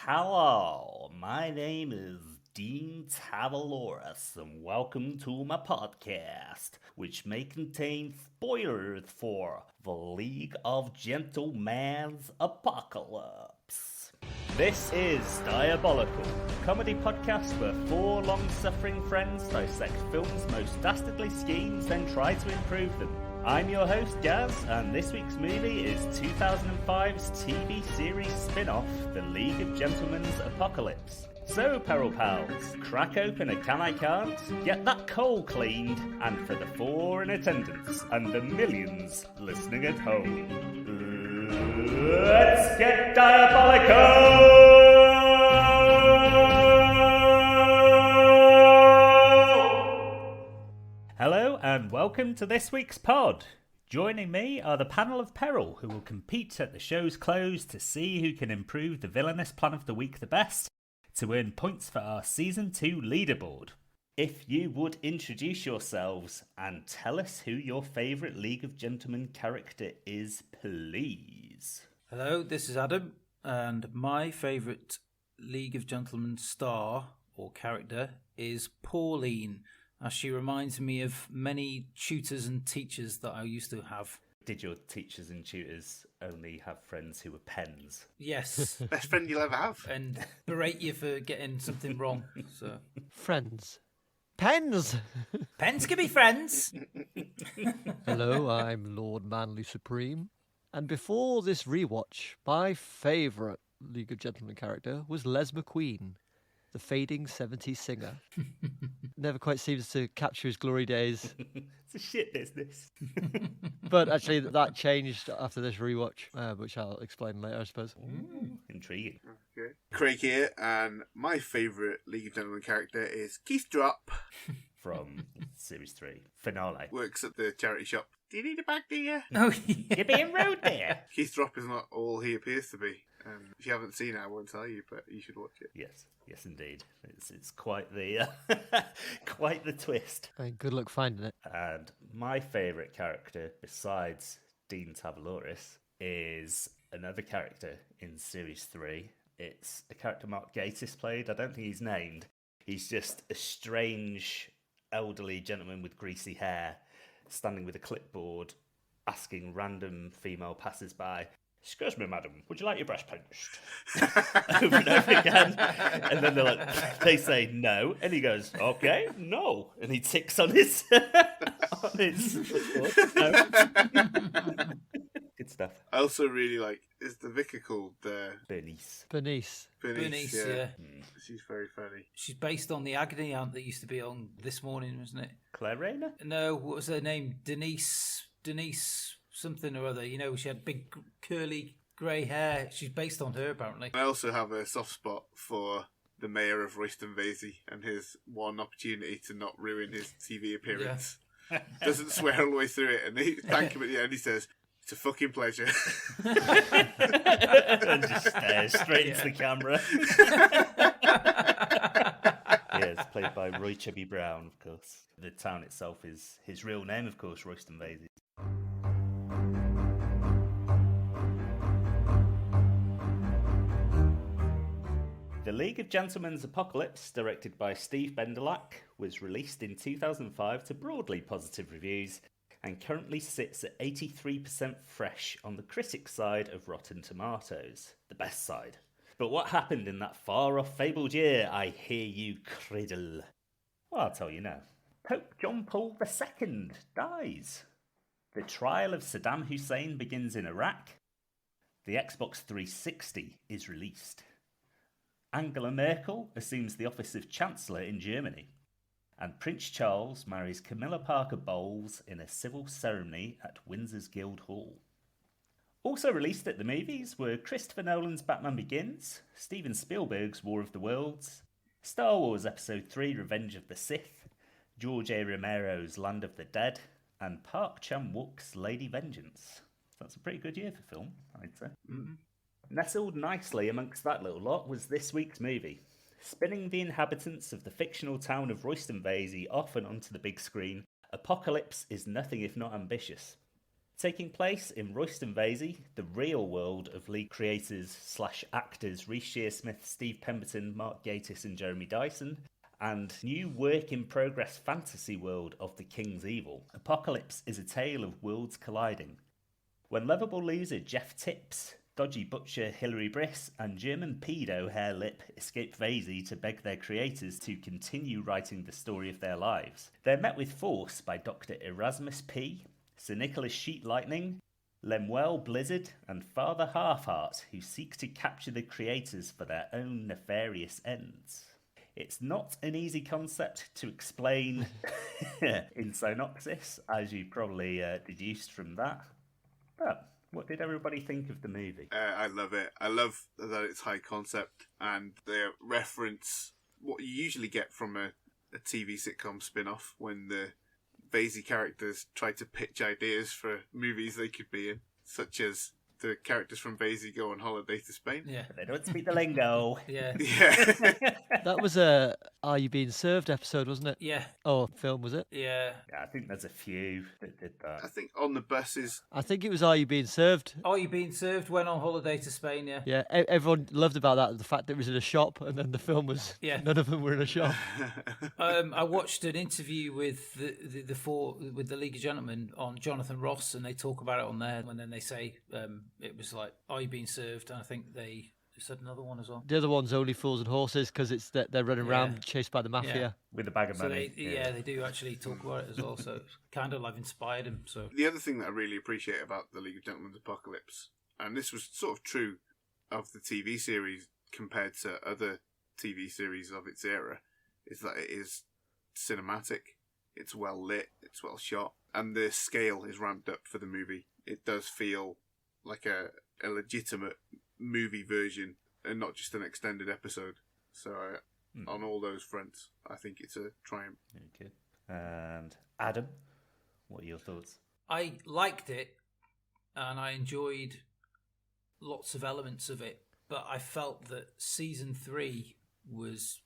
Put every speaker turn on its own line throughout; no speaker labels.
Hello, my name is Dean Tavaloris, and welcome to my podcast, which may contain spoilers for The League of Gentlemen's Apocalypse. This is Diabolical, a comedy podcast where four long-suffering friends dissect films' most dastardly schemes and try to improve them. I'm your host, Gaz, and this week's movie is 2005's TV series spin-off, The League of Gentlemen's Apocalypse. So, Peril Pals, crack open a can I can't, get that coal cleaned, and for the four in attendance, and the millions listening at home, let's get diabolical! Hello and welcome to this week's pod. Joining me are the panel of peril who will compete at the show's close to see who can improve the villainous plan of the week the best to earn points for our Season 2 leaderboard. If you would introduce yourselves and tell us who your favourite League of Gentlemen character is, please.
Hello, this is Adam, and my favourite League of Gentlemen star or character is Pauline, as she reminds me of many tutors and teachers that I used to have.
Did your teachers and tutors only have friends who were pens?
Yes.
Best friend you'll ever have.
And berate you for getting something wrong. So
Friends. Pens!
Pens can be friends.
Hello, I'm Lord Manly Supreme. And before this rewatch, my favourite League of Gentlemen character was Les McQueen, the fading 70s singer. Never quite seems to capture his glory days.
It's a shit business.
But actually, that changed after this rewatch, which I'll explain later, I suppose.
Ooh, intriguing.
Okay. Craig here, and my favourite League of Gentlemen character is Keith Drop.
From Series 3 finale.
Works at the charity shop. Do you need a bag, do you?
Oh,
You're being rude there.
Keith Drop is not all he appears to be. If you haven't seen it, I won't tell you, but you should watch it.
Yes, indeed. It's quite the quite the twist.
Good luck finding it.
And my favourite character, besides Dean Tavaloris, is another character in Series 3. It's a character Mark Gatiss played. I don't think he's named. He's just a strange, elderly gentleman with greasy hair, standing with a clipboard, asking random female passers-by, "Excuse me, madam, would you like your breast pinched?" Over and over again. And then they say no, and he goes, "Okay, no." And he ticks on his no. Good stuff.
I also really like, is the vicar called
Bernice.
Bernice.
Bernice, yeah.
She's very funny.
She's based on the agony aunt that used to be on This Morning, wasn't it?
Claire Rayner?
No, what was her name? Denise something or other. You know, she had big curly grey hair. She's based on her, apparently.
I also have a soft spot for the mayor of Royston Vasey and his one opportunity to not ruin his TV appearance. Yeah. Doesn't swear all the way through it, and they thank him at the end. He says, "It's a fucking pleasure."
And just stares straight into the camera. It's played by Roy Chubby Brown, of course. The town itself is his real name, of course, Royston Vasey. The League of Gentlemen's Apocalypse, directed by Steve Bendelack, was released in 2005 to broadly positive reviews and currently sits at 83% fresh on the critics' side of Rotten Tomatoes, the best side. But what happened in that far-off fabled year, I hear you cradle? Well, I'll tell you now. Pope John Paul II dies. The trial of Saddam Hussein begins in Iraq. The Xbox 360 is released. Angela Merkel assumes the office of Chancellor in Germany. And Prince Charles marries Camilla Parker Bowles in a civil ceremony at Windsor's Guildhall. Also released at the movies were Christopher Nolan's Batman Begins, Steven Spielberg's War of the Worlds, Star Wars Episode 3 Revenge of the Sith, George A. Romero's Land of the Dead, and Park Chan-wook's Lady Vengeance. That's a pretty good year for film, I'd say. Mm-hmm. Nestled nicely amongst that little lot was this week's movie. Spinning the inhabitants of the fictional town of Royston Vasey off and onto the big screen, Apocalypse is nothing if not ambitious. Taking place in Royston Vasey, the real world of League creators / actors Reece Shearsmith, Steve Pemberton, Mark Gatiss and Jeremy Dyson, and new work-in-progress fantasy world of the King's Evil, Apocalypse is a tale of worlds colliding. When lovable loser Geoff Tipps, dodgy butcher Hilary Briss, and German pedo Herr Lipp escape Vasey to beg their creators to continue writing the story of their lives, they're met with force by Dr. Erasmus Pea, Sir Nicholas Sheet Lightning, Lemuel Blizzard, and Father Halfheart, who seek to capture the creators for their own nefarious ends. It's not an easy concept to explain in synopsis, as you probably deduced from that. But what did everybody think of the movie?
I love it. I love that it's high concept and they reference what you usually get from a TV sitcom spin-off when the Vasey characters try to pitch ideas for movies they could be in, such as the characters from Vasey go on holiday to Spain.
Yeah.
They don't speak the lingo.
Yeah.
Yeah.
That was a Are You Being Served episode, wasn't it?
Yeah.
Oh, film, was it?
Yeah.
Yeah, I think there's a few that did
I
that.
think on the buses,
I think it was Are You Being Served?
Oh, you being served? Went on holiday to Spain, yeah.
Yeah, everyone loved about that, the fact that it was in a shop, and then the film was, none of them were in a shop.
I watched an interview with with the League of Gentlemen on Jonathan Ross, and they talk about it on there, and then they say it was like, "Are you being served?" And I think they said another one as well.
The other one's Only Fools and Horses, because it's that they're running around chased by the mafia.
Yeah.
With a bag of
So
money.
they do actually talk about it as well. So it's kind of like inspired him. So
the other thing that I really appreciate about the League of Gentlemen's Apocalypse, and this was sort of true of the TV series compared to other TV series of its era, is that it is cinematic, it's well lit, it's well shot, and the scale is ramped up for the movie. It does feel like a legitimate movie version and not just an extended episode. So on all those fronts, I think it's a triumph.
Okay. And Adam, what are your thoughts?
I liked it, and I enjoyed lots of elements of it, but I felt that season 3 was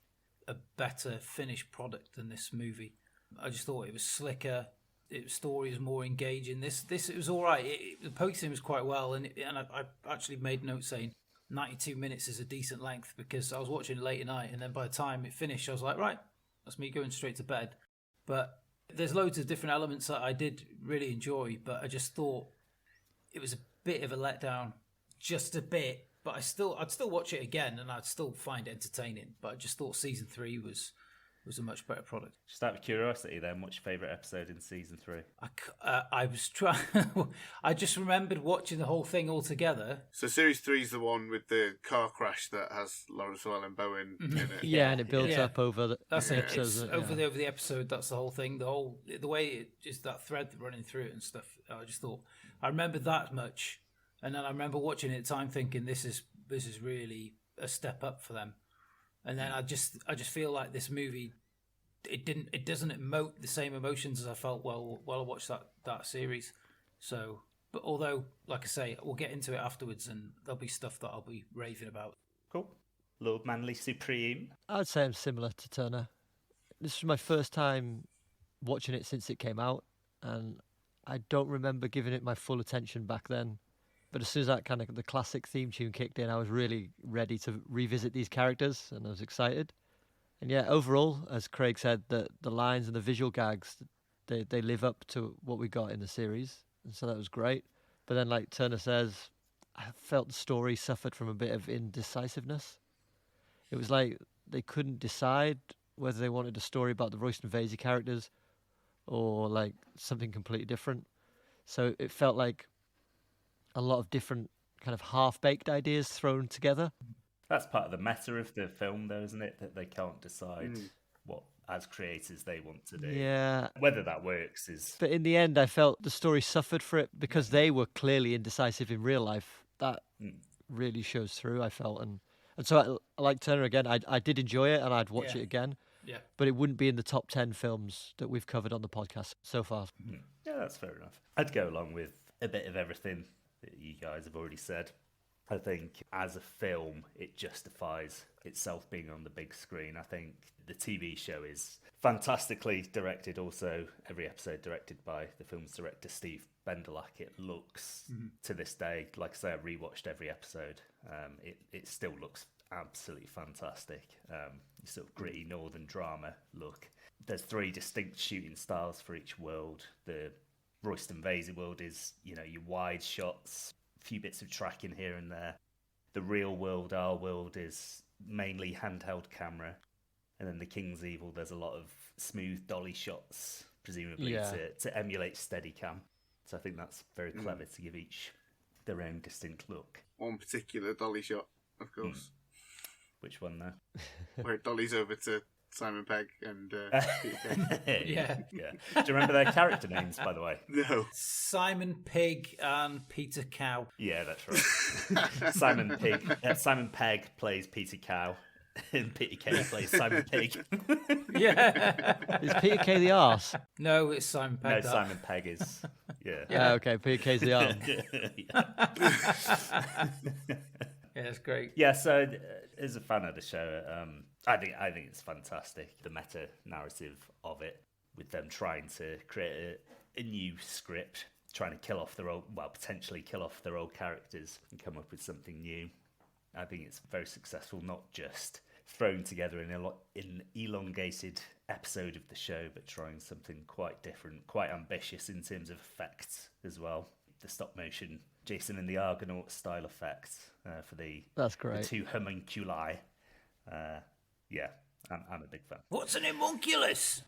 a better finished product than this movie. I just thought it was slicker. Its story was more engaging. This it was all right. The pacing was quite well, and I actually made notes saying 92 minutes is a decent length, because I was watching it late at night, and then by the time it finished, I was like, right, that's me going straight to bed. But there's loads of different elements that I did really enjoy, but I just thought it was a bit of a letdown, just a bit. But I'd still watch it again, and I'd still find it entertaining. But I just thought season 3 was a much better product.
Just out of curiosity then, what's your favourite episode in season 3?
I was trying. I just remembered watching the whole thing all together.
So series 3 is the one with the car crash that has Lawrence Llewellyn-Bowen in it.
Yeah, and it builds up over the
That's it.
episodes,
It's
isn't it?
over the episode. That's the whole thing. The way it just that thread running through it and stuff. I just thought I remember that much, and then I remember watching it at the time thinking this is really a step up for them. And then I just feel like this movie, it doesn't emote the same emotions as I felt while I watched that series. So, but although, like I say, we'll get into it afterwards, and there'll be stuff that I'll be raving about.
Cool. Lord Manly Supreme.
I'd say I'm similar to Turner. This was my first time watching it since it came out, and I don't remember giving it my full attention back then. But as soon as that kind of the classic theme tune kicked in, I was really ready to revisit these characters, and I was excited. And yeah, overall, as Craig said, the lines and the visual gags, they live up to what we got in the series, and so that was great. But then, like Turner says, I felt the story suffered from a bit of indecisiveness. It was like they couldn't decide whether they wanted a story about the Royston Vasey characters or like something completely different. So it felt like a lot of different kind of half-baked ideas thrown together.
That's part of the meta of the film, though, isn't it? That they can't decide what, as creators, they want to do.
Yeah.
Whether that works is...
But in the end, I felt the story suffered for it because they were clearly indecisive in real life. That really shows through, I felt. And so, I like Turner again. I did enjoy it, and I'd watch it again.
Yeah.
But it wouldn't be in the top 10 films that we've covered on the podcast so far.
Yeah, that's fair enough. I'd go along with a bit of everything that you guys have already said. I think as a film, it justifies itself being on the big screen. I think the TV show is fantastically directed. Also, every episode directed by the film's director, Steve Bendelack. It looks, to this day, like I say, I rewatched every episode. It still looks absolutely fantastic. Sort of gritty northern drama look. There's 3 distinct shooting styles for each world. The Royston Vasey world is, your wide shots, a few bits of tracking here and there. The real world, our world, is mainly handheld camera. And then the King's Evil, there's a lot of smooth dolly shots, presumably to emulate Steadicam. So I think that's very clever to give each their own distinct look.
One particular dolly shot, of course.
Which one now?
Where it dollies over to Simon Pegg and Peter Kay.
Yeah.
Do you remember their character names, by the way?
No.
Simon Pigg and Peter Cow.
Yeah, that's right. Simon Pegg plays Peter Cow, and Peter Kay plays Simon Pigg.
Yeah.
Is Peter Kay the arse?
No, it's Simon Pegg.
No, Simon Pegg is. Yeah.
Yeah, okay, Peter Kay's the arm.
Yeah, it's great.
Yeah, so as a fan of the show, I think it's fantastic. The meta narrative of it, with them trying to create a new script, trying to potentially kill off their old characters and come up with something new. I think it's very successful, not just thrown together in an elongated episode of the show, but trying something quite different, quite ambitious in terms of effects as well. The stop motion Jason and the Argonaut style effects for
That's great.
the 2 homunculi. Yeah, I'm a big fan.
What's an homunculus?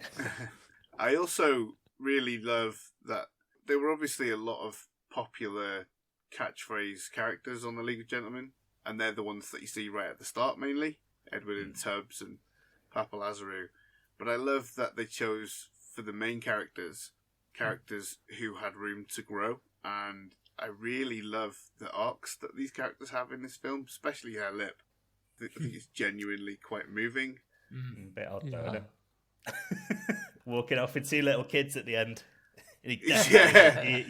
I also really love that there were obviously a lot of popular catchphrase characters on the League of Gentlemen, and they're the ones that you see right at the start mainly, Edward and Tubbs and Papa Lazarou. But I love that they chose for the main characters who had room to grow, and I really love the arcs that these characters have in this film, especially Herr Lipp. I think it's genuinely quite moving.
A bit odd, though, isn't it? Walking off with 2 little kids at the end. He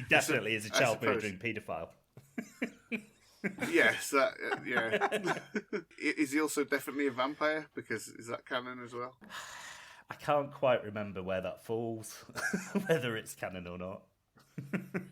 definitely is a child murdering paedophile.
Yes, yeah. Is he also definitely a vampire? Because is that canon as well?
I can't quite remember where that falls, whether it's canon or not.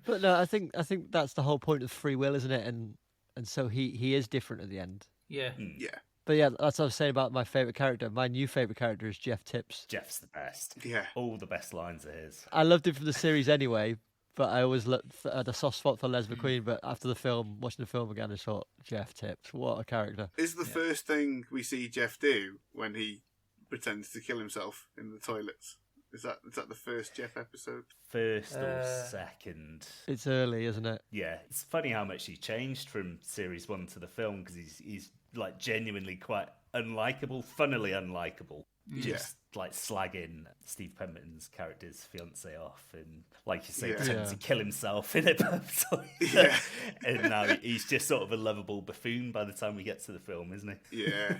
But no, I think that's the whole point of free will, isn't it? And so he is different at the end.
Yeah.
Yeah.
But yeah, that's what I was saying about my favourite character. My new favourite character is Geoff Tipps.
Geoff's the best.
Yeah.
All the best lines are his.
I loved him from the series anyway, but I always had a soft spot for Les McQueen. But after watching the film again, I thought, Geoff Tipps, what a character.
Is the first thing we see Geoff do when he pretends to kill himself in the toilets? Is that the first Geoff episode?
First or second?
It's early, isn't it?
Yeah, it's funny how much he changed from series 1 to the film, because he's like genuinely quite unlikable, funnily unlikable. Just like slagging Steve Pemberton's character's fiance off, and like you say, pretending to kill himself in a pub toilet.
Yeah.
And now he's just sort of a lovable buffoon by the time we get to the film, isn't he?
Yeah.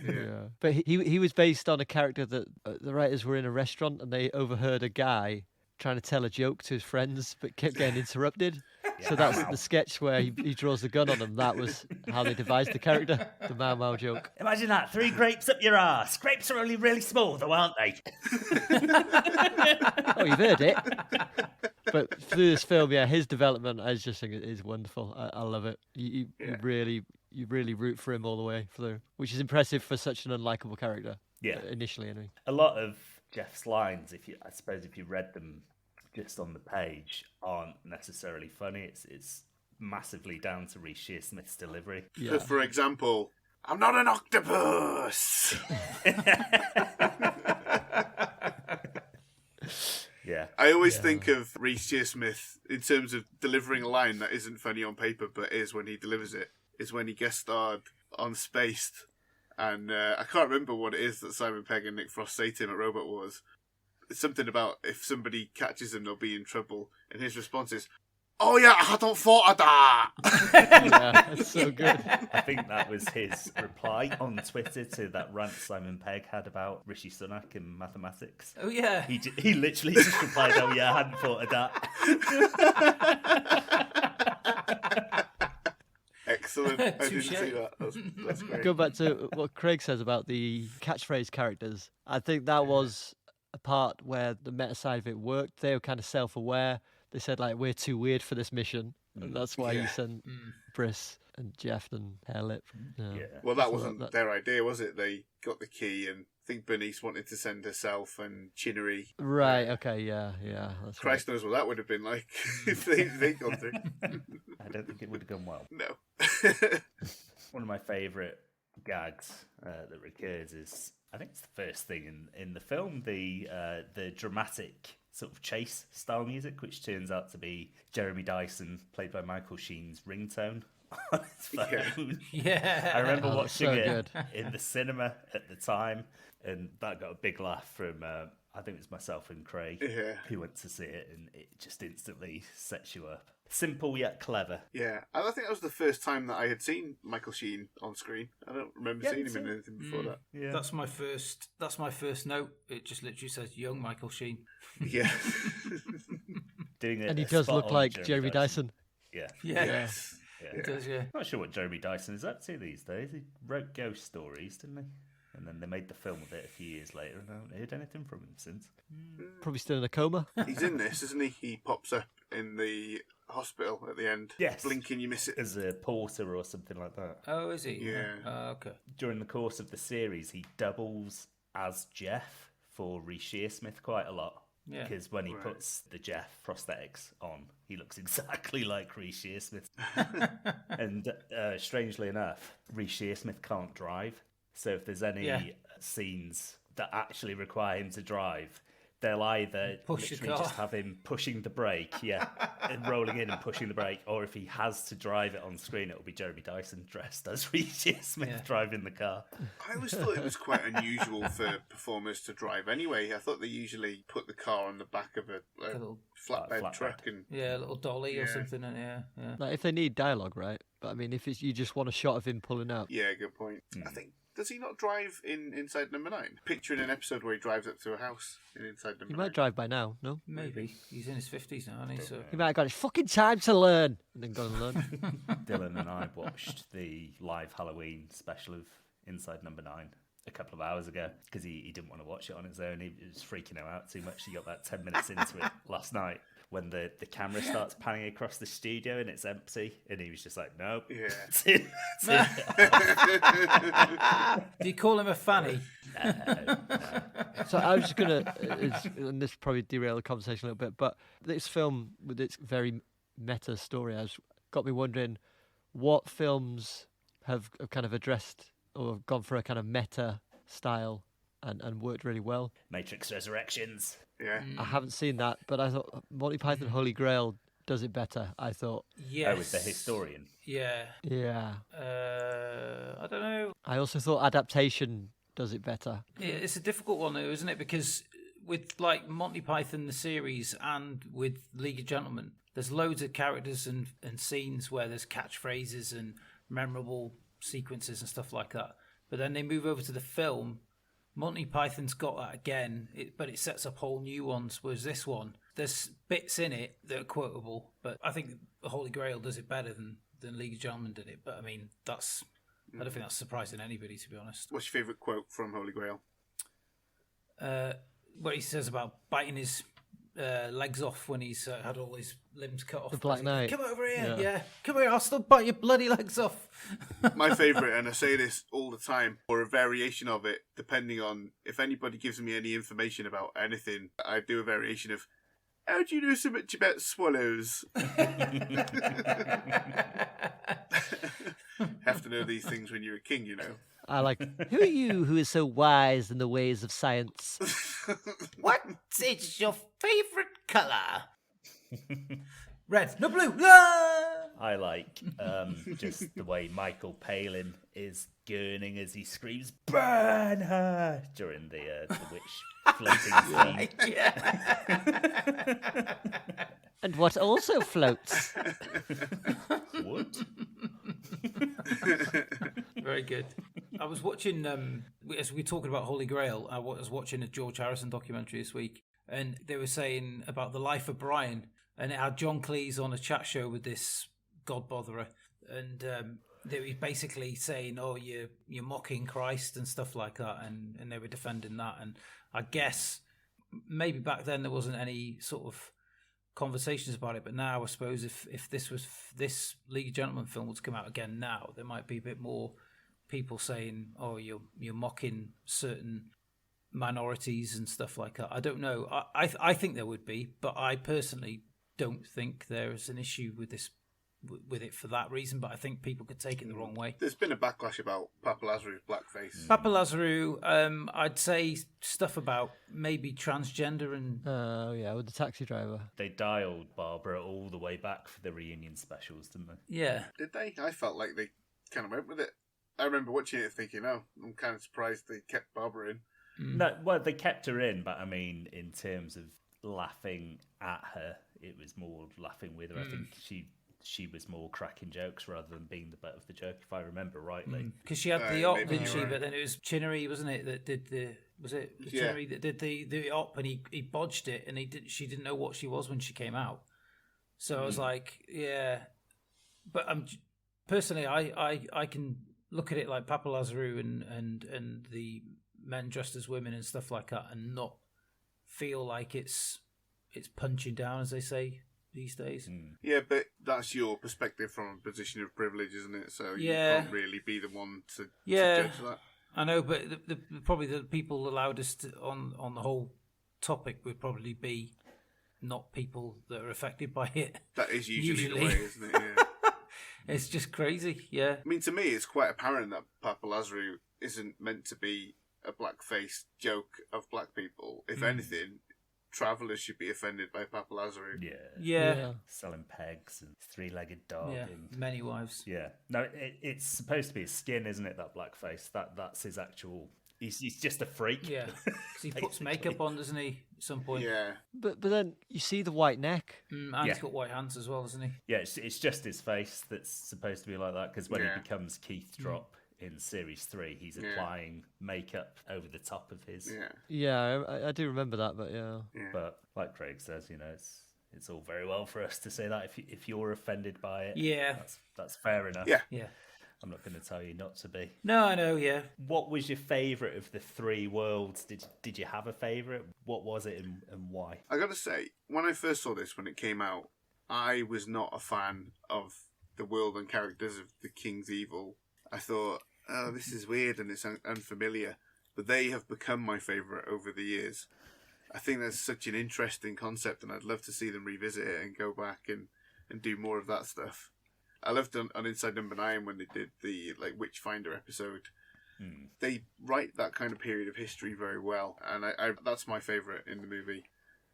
But he was based on a character that the writers were in a restaurant and they overheard a guy trying to tell a joke to his friends, but kept getting interrupted. So that's the sketch where he draws the gun on them. That was how they devised the character, the Mau Mau joke.
Imagine that, 3 grapes up your arse. Grapes are only really small, though, aren't they?
Oh, you've heard it. But through this film, his development, I just think it is wonderful. I love it. You really root for him all the way through, which is impressive for such an unlikable character.
Yeah.
Initially, anyway.
A lot of Geoff's lines, if you read them just on the page, aren't necessarily funny. It's massively down to Reece Shearsmith's delivery.
So, for example, I'm not an octopus.
Yeah.
I always think of Reece Shearsmith in terms of delivering a line that isn't funny on paper, but is when he delivers it. Is when he guest starred on Spaced, and I can't remember what it is that Simon Pegg and Nick Frost say to him at Robot Wars. It's something about if somebody catches him, they'll be in trouble, and his response is, "Oh yeah, I hadn't thought of that."
Yeah, that's so good.
I think that was his reply on Twitter to that rant Simon Pegg had about Rishi Sunak and mathematics.
Oh yeah.
He literally just replied, "Oh yeah, I hadn't thought of that."
Excellent. I didn't
Touche.
see that. That's great.
Go back to what Craig says about the catchphrase characters. I think that was a part where the meta side of it worked. They were kind of self-aware. They said, like, we're too weird for this mission. And that's why you sent Briss and Geoff and Herr Lipp.
Yeah.
Well, that wasn't their idea, was it? They got the key, and I think Bernice wanted to send herself and Chinnery.
Right, okay, yeah. That's
Christ knows what that would have been like if they'd gone through.
I don't think it would have gone well.
No.
One of my favourite gags that recurs is, I think it's the first thing in the film, the dramatic sort of chase style music, which turns out to be Jeremy Dyson, played by Michael Sheen's ringtone on his phone.
Yeah.
I remember
Oh,
watching
so
it
good.
in the cinema at the time, and that got a big laugh from I think it was myself and Craig who went to see it, and it just instantly sets you up. Simple yet clever.
Yeah, and I think that was the first time that I had seen Michael Sheen on screen. I don't remember seeing him in anything before that.
Yeah.
That's my first note. It just literally says young Michael Sheen.
Yeah.
Doing it,
And he does look like Jeremy Dyson.
Yeah.
Yes.
It does, yeah.
Not sure what Jeremy Dyson is up to these days. He wrote ghost stories, didn't he? And then they made the film of it a few years later, and I haven't heard anything from him since.
Probably still in a coma.
He's in this, isn't he? He pops up in the hospital at the end.
Yes.
Blinking, you miss it.
As a porter or something like that.
Oh, is he?
Yeah.
Okay.
During the course of the series, he doubles as Geoff for Reece Shearsmith quite a lot.
Yeah.
Because when he puts the Geoff prosthetics on, he looks exactly like Reece Shearsmith. And strangely enough, Reece Shearsmith can't drive. So if there's any scenes that actually require him to drive, they'll either
Push the
literally
car.
just have him pushing the brake, and rolling in and pushing the brake, or if he has to drive it on screen, it'll be Jeremy Dyson dressed as Reece Shearsmith driving the car.
I always thought it was quite unusual for performers to drive anyway. I thought they usually put the car on the back of a
little
flatbed truck. And
a little dolly or something. And yeah.
Like, if they need dialogue, right? But I mean, if it's, you just want a shot of him pulling out.
yeah, good point. I think, does he not drive in Inside Number 9? Picturing an episode where he drives up to a house in Inside Number 9.
He might drive by now, no?
Maybe. He's in his 50s now, isn't he? So.
He might have got his fucking time to learn and then gone and learn.
Dylan and I watched the live Halloween special of Inside Number 9 a couple of hours ago because he didn't want to watch it on his own. He was freaking out too much. He got about 10 minutes into it last night when the camera starts panning across the studio and it's empty, and he was just like, nope.
Yeah.
Do you call him a fanny?
No.
So I was just going to, and this probably derail the conversation a little bit, but this film with its very meta story has got me wondering what films have kind of addressed or gone for a kind of meta style and worked really well.
Matrix Resurrections.
Yeah.
I haven't seen that, but I thought Monty Python Holy Grail does it better, I thought.
Yes.
Oh, with the historian.
Yeah.
Yeah.
I don't know.
I also thought Adaptation does it better.
Yeah, it's a difficult one, though, isn't it? Because with like Monty Python the series and with League of Gentlemen, there's loads of characters and scenes where there's catchphrases and memorable sequences and stuff like that. But then they move over to the film. Monty Python's got that again, but it sets up whole new ones. Whereas this one, there's bits in it that are quotable, but I think the Holy Grail does it better than League of Gentlemen did it. But I mean, I don't think that's surprising anybody, to be honest.
What's your favourite quote from Holy Grail?
What he says about biting his legs off when he's had all his limbs cut off.
The Black Knight.
Come over here, yeah. Come here, I'll still bite your bloody legs off.
My favourite, and I say this all the time, or a variation of it, depending on if anybody gives me any information about anything, I do a variation of, how do you know so much about swallows? Have to know these things when you're a king, you know.
I like, who are you who is so wise in the ways of science?
What is your favourite colour? Red, no blue. Ah!
I like just the way Michael Palin is gurning as he screams, burn her, during the witch floating scene.
And what also floats?
What?
Very good. I was watching, as we were talking about Holy Grail, I was watching a George Harrison documentary this week, and they were saying about the life of Brian, and it had John Cleese on a chat show with this God botherer, and They were basically saying, "Oh, you're mocking Christ" and stuff like that, and they were defending that. And I guess maybe back then there wasn't any sort of conversations about it, but now I suppose if this League of Gentlemen film was to come out again now, there might be a bit more people saying, "Oh, you're mocking certain minorities and stuff like that." I don't know. I think there would be, but I personally don't think there's an issue with it for that reason, but I think people could take it the wrong way.
There's been a backlash about Papa Lazaru's blackface.
Papa Lazaru, I'd say stuff about maybe transgender and...
Oh, yeah, with the taxi driver.
They dialed Barbara all the way back for the reunion specials, didn't they?
Yeah.
Did they? I felt like they kind of went with it. I remember watching it thinking, oh, I'm kind of surprised they kept Barbara in.
No, well, they kept her in, but I mean, in terms of laughing at her, it was more laughing with her. I think she was more cracking jokes rather than being the butt of the joke, if I remember rightly.
Because she had the op,
maybe
didn't she?
you're
But then it was Chinnery, wasn't it, that did the... Was it Chinnery that did the op, and he bodged it, and she didn't know what she was when she came out. So I was like, yeah. But personally, I can look at it like Papa Lazaru and the men dressed as women and stuff like that, and not feel like it's punching down, as they say these days.
Yeah, but that's your perspective from a position of privilege, isn't it? So you can't really be the one to judge that.
I know, but probably the people allowed us to, on the whole topic would probably be not people that are affected by it.
That is usually the way, isn't it? Yeah.
It's just crazy, yeah.
I mean, to me, it's quite apparent that Papa Lazaru isn't meant to be a blackface joke of black people. If anything, travellers should be offended by Papa Lazaru.
Yeah.
Selling pegs and three-legged dog.
Yeah,
and...
many wives.
Yeah. No, it's supposed to be his skin, isn't it, that blackface? That's his actual... He's just a freak.
Yeah. Because he puts makeup on, doesn't he, at some point?
Yeah.
But then you see the white neck.
And he's got white hands as well, isn't he?
Yeah, it's just his face that's supposed to be like that, because when he becomes Keith Drop in Series 3, he's applying makeup over the top of his...
Yeah, I do remember that, but yeah.
But like Craig says, it's all very well for us to say that if you're offended by it.
Yeah.
That's fair enough.
Yeah.
I'm not going to tell you not to be.
No, I know, yeah.
What was your favourite of the three worlds? Did you have a favourite? What was it and why?
I got to say, when I first saw this, when it came out, I was not a fan of the world and characters of the King's Evil. I thought, oh, this is weird and it's unfamiliar. But they have become my favourite over the years. I think that's such an interesting concept, and I'd love to see them revisit it and go back and do more of that stuff. I loved on Inside Number 9 when they did the Witchfinder episode. They write that kind of period of history very well, and I that's my favourite in the movie.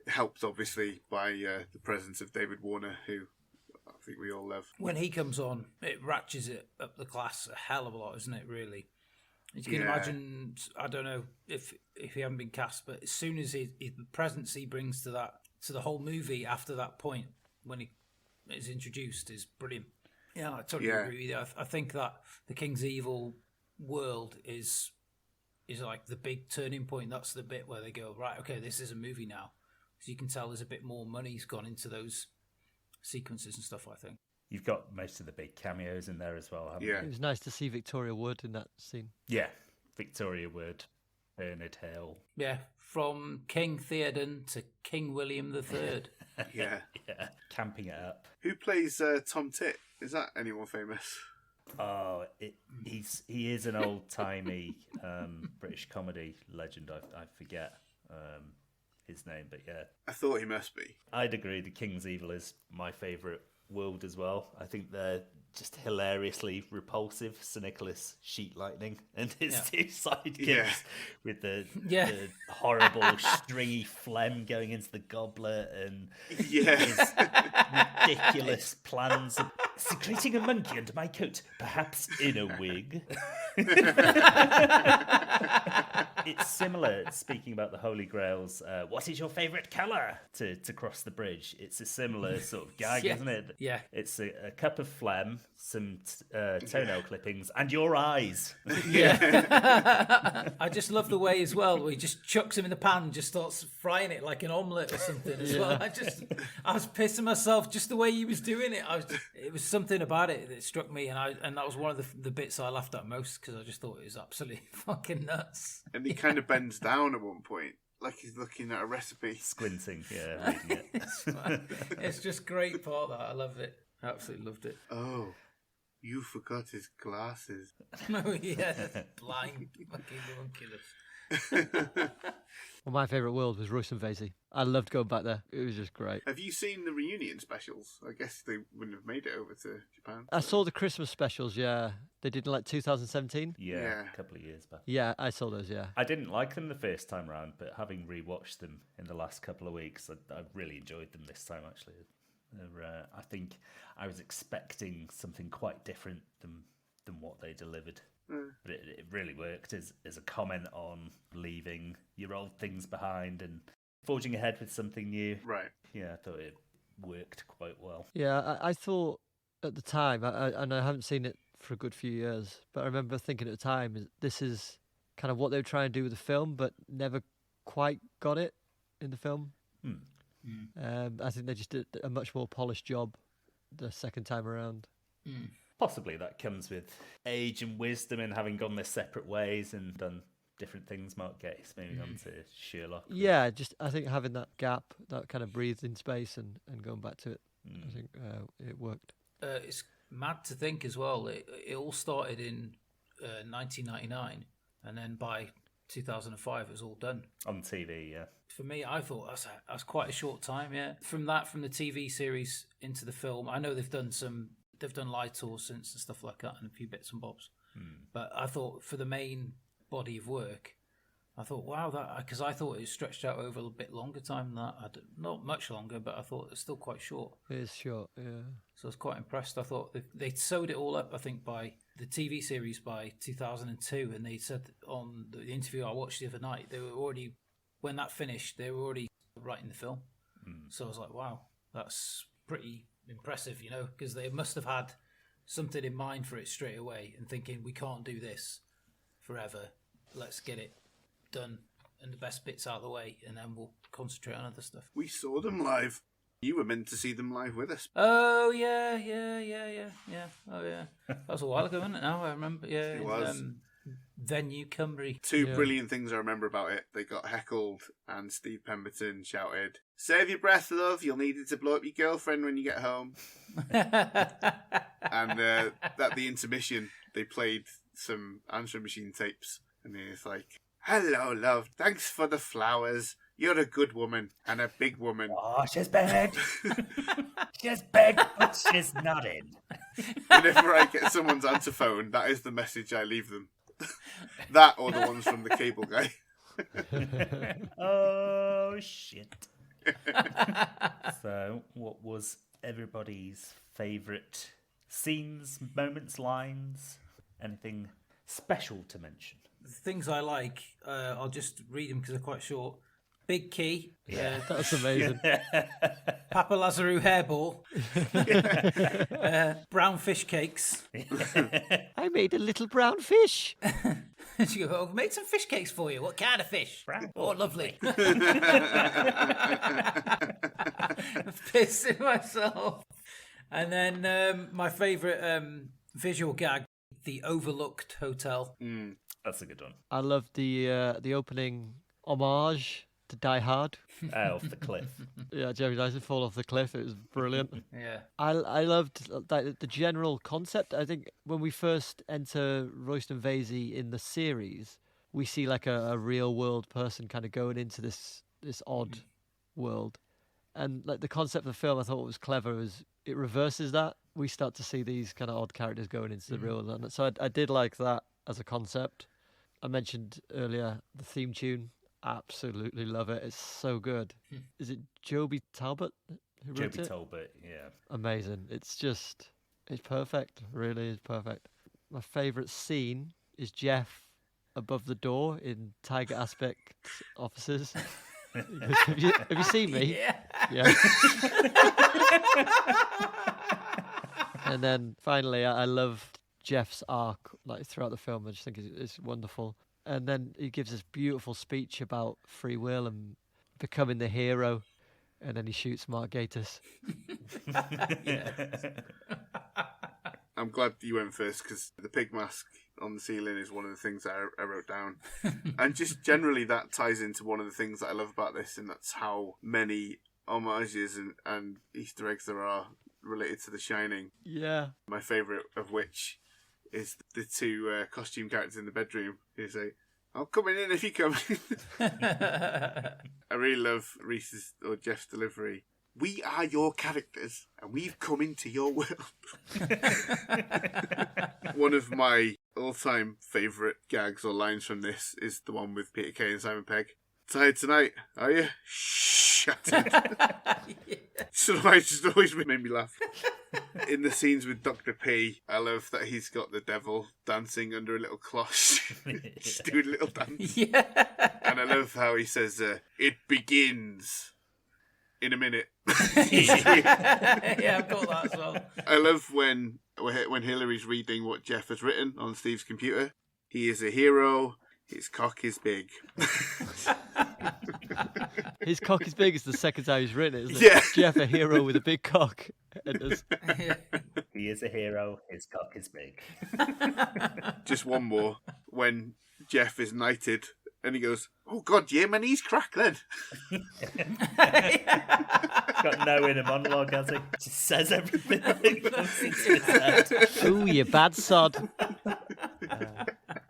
Helped obviously by the presence of David Warner, who I think we all love.
When he comes on, it ratchets it up the class a hell of a lot, isn't it? Really. You can imagine. I don't know if he hadn't been cast, but as soon as the presence he brings to the whole movie after that point when he is introduced is brilliant. Yeah, I totally agree with you. I think that the King's Evil world is like the big turning point. That's the bit where they go, right, okay, this is a movie now. So you can tell there's a bit more money's gone into those sequences and stuff, I think.
You've got most of the big cameos in there as well, haven't you?
It was nice to see Victoria Wood in that scene.
Yeah, Victoria Wood, Bernard Hill.
Yeah, from King Theoden to King William III.
Yeah.
Camping it up.
Who plays Tom Tit? Is that anyone famous?
Oh, he is an old-timey British comedy legend. I forget his name, but yeah.
I thought he must be.
I'd agree. The King's Evil is my favourite world as well. I think they're just hilariously repulsive. Sir Nicholas Sheet Lightning and his two sidekicks with the horrible stringy phlegm going into the goblet and his ridiculous plans of secreting a monkey under my coat, perhaps in a wig. It's similar, speaking about the Holy Grails, what is your favourite colour to cross the bridge? It's a similar sort of gag, isn't it?
Yeah.
It's a cup of phlegm, some toenail clippings, and your eyes.
Yeah. I just love the way as well where he just chucks him in the pan and just starts frying it like an omelette or something as well. I was pissing myself just the way he was doing it. It was something about it that struck me, and that was one of the bits I laughed at most because I just thought it was absolutely fucking nuts.
And he kind of bends down at one point, like he's looking at a recipe.
Squinting, yeah, reading it.
It's just great part of that. I loved it. Absolutely loved it.
Oh, you forgot his glasses.
Oh, yeah. Blind fucking homunculus.
Well, my favourite world was Royston Vasey. I loved going back there. It was just great.
Have you seen the reunion specials? I guess they wouldn't have made it over to Japan.
I saw the Christmas specials, yeah. They did in like 2017.
Yeah, a couple of years back.
Yeah, I saw those, yeah.
I didn't like them the first time round, but having rewatched them in the last couple of weeks, I really enjoyed them this time, actually. I think I was expecting something quite different than what they delivered. But it really worked as a comment on leaving your old things behind and forging ahead with something new.
Right.
Yeah, I thought it worked quite well.
Yeah, I thought at the time, and I haven't seen it for a good few years, but I remember thinking at the time, this is kind of what they were trying to do with the film, but never quite got it in the film. I think they just did a much more polished job the second time around.
Possibly that comes with age and wisdom and having gone their separate ways and done different things. Mark Gatiss moving on to Sherlock.
Yeah, just I think having that gap, that kind of breathing space and going back to it, I think it worked.
It's mad to think as well. It all started in 1999, and then by 2005 it was all done
on TV. Yeah,
for me, I thought that's quite a short time. Yeah, from the TV series into the film, I know they've done live tours since and stuff like that, and a few bits and bobs. But I thought for the main body of work, I thought, wow, because I thought it was stretched out over a bit longer time than that. Not much longer, but I thought it's still quite short.
It is short, yeah.
So I was quite impressed. I thought they sewed it all up, I think, by the TV series by 2002, and they said on the interview I watched the other night, when that finished, they were already writing the film. So I was like, wow, that's pretty impressive, because they must have had something in mind for it straight away and thinking, we can't do this forever. Let's get it done and the best bits out of the way, and then we'll concentrate on other stuff.
We saw them live. You were meant to see them live with us.
Oh, yeah. Oh, yeah. That was a while ago, wasn't it? Now I remember. Yeah,
it was.
Venue Cymru.
Two brilliant things I remember about it. They got heckled and Steve Pemberton shouted, "Save your breath, love. You'll need it to blow up your girlfriend when you get home." And at the intermission, they played some answering machine tapes. And it's like, "Hello, love. Thanks for the flowers. You're a good woman and a big woman."
Oh, she's big. She's big, but she's not in.
Whenever I get someone's answer phone, that is the message I leave them. That or the ones from the cable guy.
Oh, shit. So, what was everybody's favourite scenes, moments, lines? Anything special to mention?
The things I like, I'll just read them because they're quite short. Big Key.
Yeah,
that's amazing.
Papa Lazarou hairball. Brown fish cakes.
I made a little brown fish.
She goes, "Oh, made some fish cakes for you. What kind of fish?"
Brown.
Oh, lovely. Pissing myself. And then my favourite visual gag, the Overlooked Hotel.
That's a good one.
I loved the opening homage to Die Hard.
Off the cliff.
Yeah, Jeremy Dyson fall off the cliff. It was brilliant.
Yeah.
I loved the general concept. I think when we first enter Royston Vasey in the series, we see like a real world person kind of going into this odd world. And like the concept of the film, I thought was clever, was it reverses that. We start to see these kind of odd characters going into the real world. So I did like that as a concept. I mentioned earlier the theme tune. Absolutely love it. It's so good. Is it Joby Talbot who wrote it?
Joby Talbot, yeah.
Amazing. It's perfect. Really is perfect. My favourite scene is Geoff above the door in Tiger Aspect Offices. Have you seen me? Yeah. And then finally, I love Geoff's arc like throughout the film. I just think it's wonderful. And then he gives this beautiful speech about free will and becoming the hero. And then he shoots Mark Gatiss.
I'm glad you went first because the pig mask on the ceiling is one of the things that I wrote down. And just generally that ties into one of the things that I love about this, and that's how many homages and Easter eggs there are related to The Shining.
Yeah. My
favourite of which is the two costume characters in the bedroom who say, "I'm coming in if you come in." I really love Reese's or Geoff's delivery. "We are your characters and we've come into your world." One of my all-time favourite gags or lines from this is the one with Peter Kay and Simon Pegg. "Tired tonight, are you?" Shattered. So it just always made me laugh. In the scenes with Dr. P, I love that he's got the devil dancing under a little cloche. Just doing a little dance.
Yeah.
And I love how he says, "It begins in a minute."
Yeah, I've got that as well.
I love when Hillary's reading what Geoff has written on Steve's computer. "He is a hero. His cock is big."
His cock is big is the second time he's written it, isn't it?
Yeah.
Geoff, a hero with a big cock.
He is a hero. His cock is big.
Just one more. When Geoff is knighted and he goes, "Oh God, yeah, my knees crack then."
Got no inner monologue, has he? Just says everything that comes into his head.
Ooh, you bad sod.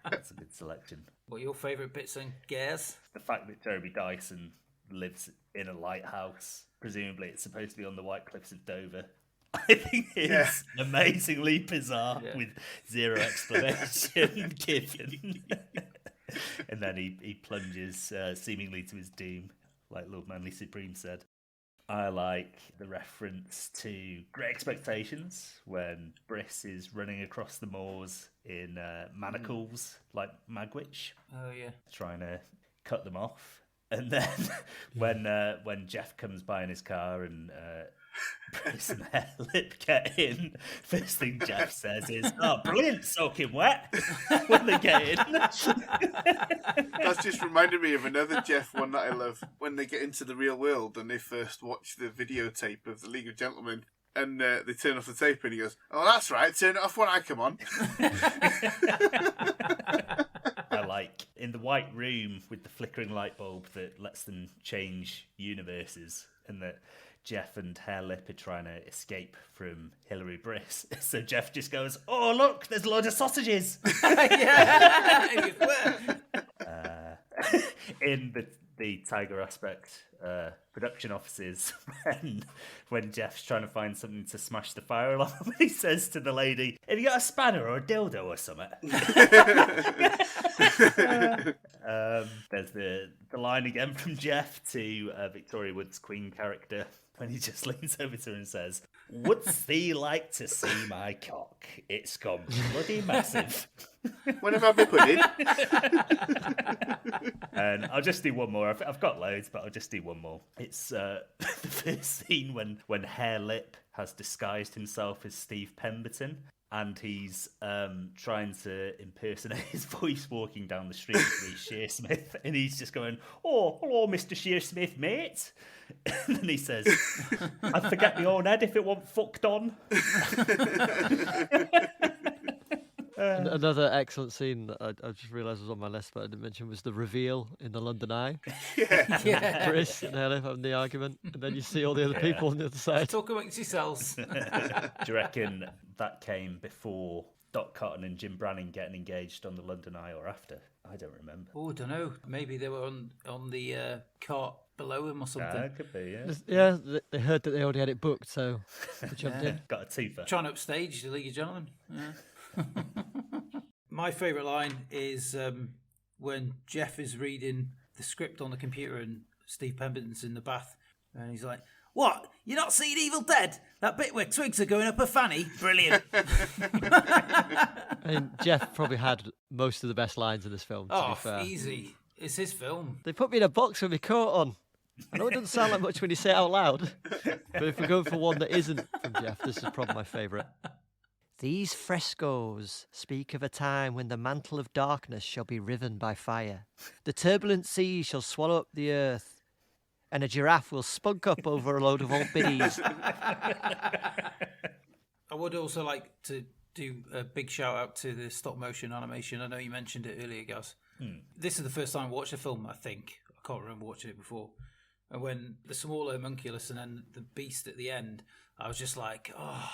That's a good selection.
What are your favourite bits then, Gaz?
The fact that Toby Dyson lives in a lighthouse, presumably it's supposed to be on the White Cliffs of Dover, I think is amazingly bizarre with zero explanation given. And then he plunges seemingly to his doom, like Lord Manly Supreme said. I like the reference to Great Expectations when Briss is running across the moors in manacles like Magwitch.
Oh, yeah.
Trying to cut them off. And then when Geoff comes by in his car and Briss and Herr Lipp get in, first thing Geoff says is, "Oh, brilliant, soaking wet," when they get in.
That's just reminded me of another Geoff one that I love. When they get into the real world and they first watch the videotape of the League of Gentlemen and they turn off the tape and he goes, "Oh, that's right, turn it off when I come on."
I like in the white room with the flickering light bulb that lets them change universes, and that Geoff and Herr Lipp are trying to escape from Hilary Briss. So Geoff just goes, "Oh, look, there's a load of sausages." In the Tiger Aspect production offices, when Jeff's trying to find something to smash the fire alarm, he says to the lady, "Have you got a spanner or a dildo or something?" There's the line again from Geoff to Victoria Wood's Queen character, when he just leans over to her and says, "Would thee like to see my cock? It's gone bloody massive."
When have I been put in?
And I'll just do one more. I've got loads, but I'll just do one more. It's the first scene when Herr Lipp has disguised himself as Steve Pemberton, and he's trying to impersonate his voice walking down the street with Reece Shearsmith, and he's just going, "Oh, hello, Mr. Shearsmith, mate." And then he says, "I'd forget my own head if it wasn't fucked on."
Another excellent scene that I just realised was on my list, but I didn't mention, was the reveal in the London Eye.
Yeah.
Briss and Herr Lipp having the argument, and then you see all the other people on the other side.
Talk amongst yourselves.
Do you reckon that came before Doc Cotton and Jim Branning getting engaged on the London Eye, or after? I don't remember.
Oh, I don't know. Maybe they were on the cart below him or something.
Could be, yeah.
Yeah, they heard that they already had it booked, so they jumped in.
Got a twofer.
Trying to upstage the League of Gentlemen. Yeah. My favourite line is when Geoff is reading the script on the computer and Steve Pemberton's in the bath, and he's like, "What? You not seen Evil Dead? That bit where twigs are going up a fanny? Brilliant."
I mean, Geoff probably had most of the best lines in this film, to be fair.
Easy. It's his film.
They put me in a box with my coat on. I know it doesn't sound like much when you say it out loud, but if we're going for one that isn't from Geoff, this is probably my favourite. These frescoes speak of a time when the mantle of darkness shall be riven by fire. The turbulent sea shall swallow up the earth, and a giraffe will spunk up over a load of old biddies.
I would also like to do a big shout out to the stop motion animation. I know you mentioned it earlier, Gaz. This is the first time I watched the film, I think. I can't remember watching it before. And when the smaller homunculus and then the beast at the end, I was just like, oh,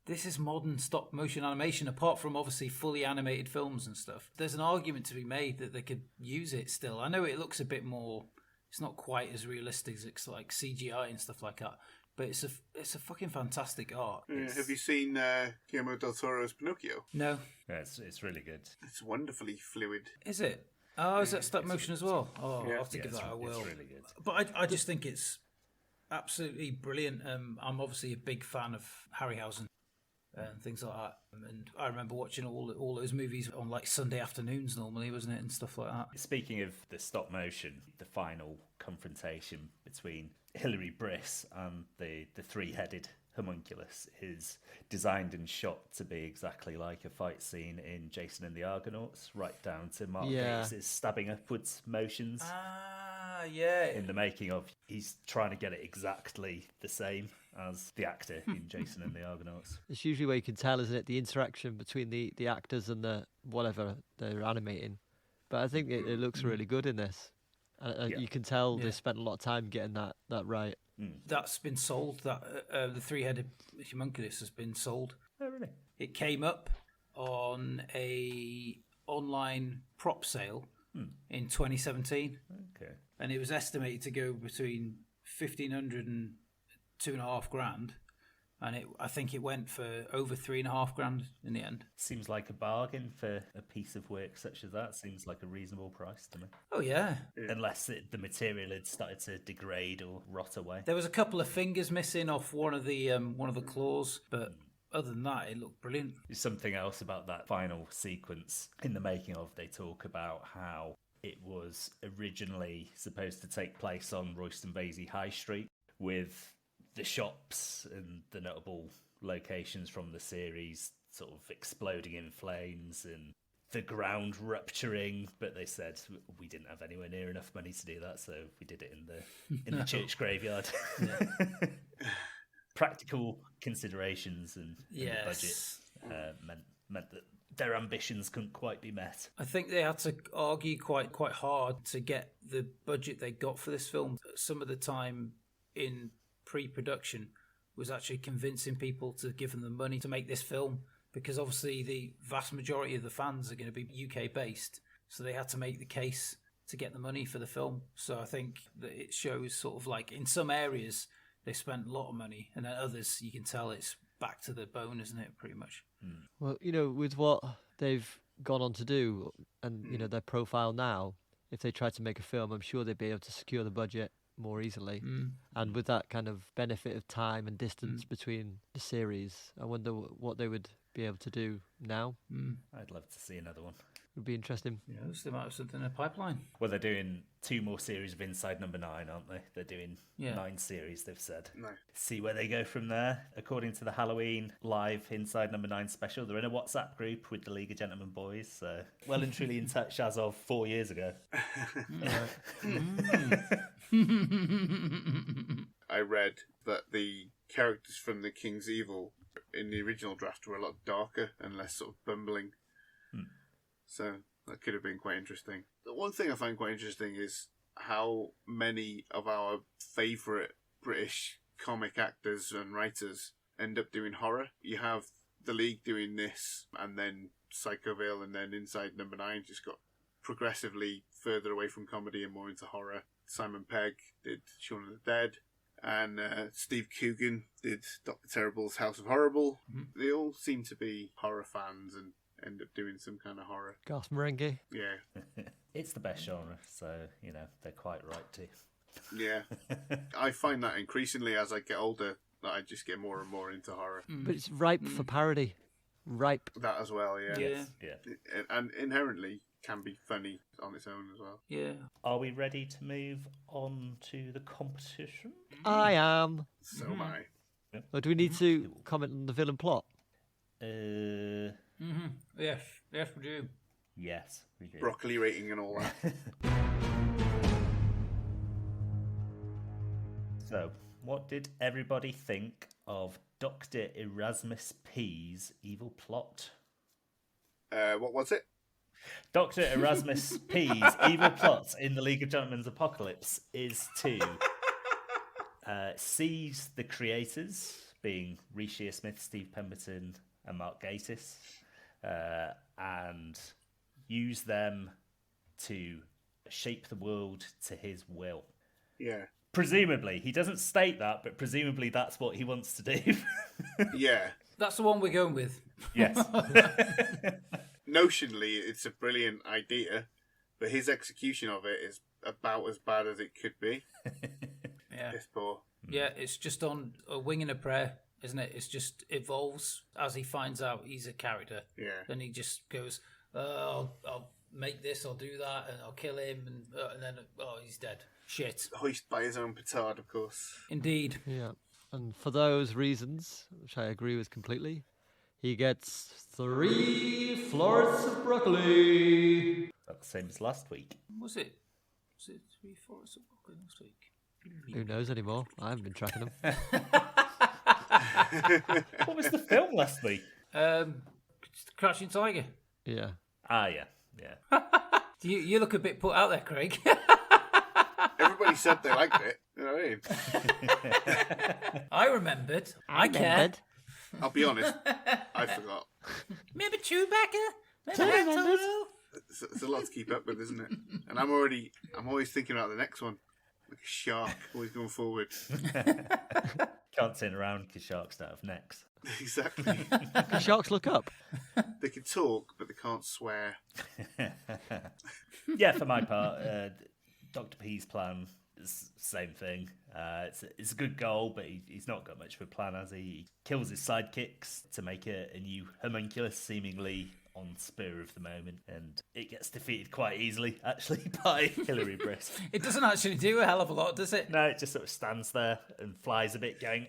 this is modern stop motion animation, apart from obviously fully animated films and stuff. There's an argument to be made that they could use it still. I know it looks a bit more, it's not quite as realistic as it's like CGI and stuff like that, but it's a fucking fantastic art.
Have you seen Guillermo del Toro's Pinocchio?
No.
Yeah, it's really good.
It's wonderfully fluid.
Is it? Oh, is that stop motion as well? Oh,
Yeah.
I'll have to give that a whirl.
It's really good.
But I just think it's absolutely brilliant. I'm obviously a big fan of Harryhausen and things like that. And I remember watching all those movies on like Sunday afternoons normally, wasn't it, and stuff like that.
Speaking of the stop motion, the final confrontation between Hilary Briss and the three-headed homunculus is designed and shot to be exactly like a fight scene in Jason and the Argonauts, right down to Mark Gatiss's stabbing upwards motions.
Yeah.
In the making of, he's trying to get it exactly the same as the actor in Jason and the Argonauts.
It's usually where you can tell, isn't it, the interaction between the actors and the whatever they're animating. But I think it looks really good in this. You can tell they spent a lot of time getting that right.
That's been sold. That the three-headed homunculus has been sold.
Oh, really?
It came up on a online prop sale in 2017.
Okay.
And it was estimated to go between 1,500 and $2,500, and I think it went for over $3,500 in the end.
Seems like a bargain for a piece of work such as that. Seems like a reasonable price to me.
Oh yeah,
Unless the material had started to degrade or rot away.
there was a couple of fingers missing off one of the claws, but other than that, it looked brilliant.
There's something else about that final sequence in the making of. They talk about how it was originally supposed to take place on Royston Vasey High Street, with the shops and the notable locations from the series sort of exploding in flames and the ground rupturing, but they said we didn't have anywhere near enough money to do that, so we did it in the church graveyard. Practical considerations and the budget meant that their ambitions couldn't quite be met.
I think they had to argue quite hard to get the budget they got for this film. Some of the time in pre-production was actually convincing people to give them the money to make this film, because obviously the vast majority of the fans are going to be UK based, so they had to make the case to get the money for the film. So I think that it shows sort of like in some areas they spent a lot of money, and then others you can tell it's back to the bone, isn't it, pretty much?
Well, with what they've gone on to do and, their profile now, if they tried to make a film, I'm sure they'd be able to secure the budget more easily. And with that kind of benefit of time and distance between the series, I wonder what they would be able to do now.
I'd love to see another one.
Would be interesting.
Yes, they might have something in the pipeline.
Well, they're doing 2 more series of Inside Number 9, aren't they? They're doing 9 series, they've said.
No.
See where they go from there. According to the Halloween live Inside Number 9 special, they're in a WhatsApp group with the League of Gentlemen Boys, so well and truly in touch as of 4 years ago.
I read that the characters from The King's Evil in the original draft were a lot darker and less sort of bumbling. So that could have been quite interesting. The one thing I find quite interesting is how many of our favourite British comic actors and writers end up doing horror. You have the League doing this, and then Psychoville, and then Inside Number 9 just got progressively further away from comedy and more into horror. Simon Pegg did Shaun of the Dead, and Steve Coogan did Dr. Terrible's House of Horrible. They all seem to be horror fans and end up doing some kind of horror.
Gas Merengue.
Yeah.
It's the best genre, so, they're quite right to.
Yeah. I find that increasingly as I get older, that I just get more and more into horror.
But it's ripe for parody. Ripe.
That as well, yeah.
Yeah.
And inherently can be funny on its own as well.
Yeah.
Are we ready to move on to the competition?
I am.
So am I.
Or do we need to comment on the villain plot?
Yes, we do.
Yes, we do.
Broccoli rating and all that.
So, what did everybody think of Dr. Erasmus Pea's evil plot?
What was it?
Dr. Erasmus P's evil plot in the League of Gentlemen's Apocalypse is to seize the creators, being Reece Shearsmith, Steve Pemberton, and Mark Gatiss, and use them to shape the world to his will.
Yeah.
Presumably, he doesn't state that, but presumably that's what he wants to do.
Yeah.
That's the one we're going with.
Yes.
Notionally, it's a brilliant idea, but his execution of it is about as bad as it could be.
Yeah.
It's poor.
Yeah, it's just on a wing and a prayer, isn't it? It's just evolves as he finds out he's a character.
Yeah.
Then he just goes, I'll make this, I'll do that, and I'll kill him, and then, he's dead. Shit.
Hoist by his own petard, of course.
Indeed.
Yeah. And for those reasons, which I agree with completely, he gets 3 florets of broccoli.
That's the same as last week.
Was it 3 florets of broccoli last week?
Who knows anymore? I haven't been tracking them.
What was the film last week?
Crouching Tiger.
Yeah.
Ah, yeah.
You look a bit put out there, Craig.
Everybody said they liked it. You know what I mean?
I remembered. I cared.
I'll be honest, I forgot.
Remember Chewbacca?
It's a lot to keep up with, isn't it? And I'm always thinking about the next one. Like a shark, always going forward.
Can't turn around because sharks don't have necks.
Exactly.
Can sharks look up?
They can talk, but they can't swear.
Yeah, for my part, Dr. P's plan is the same thing. It's a good goal, but he's not got much of a plan, has he? He kills his sidekicks to make a new homunculus, seemingly on spur of the moment, and it gets defeated quite easily, actually, by Hilary Briss.
It doesn't actually do a hell of a lot, does it?
No, it just sort of stands there and flies a bit, going,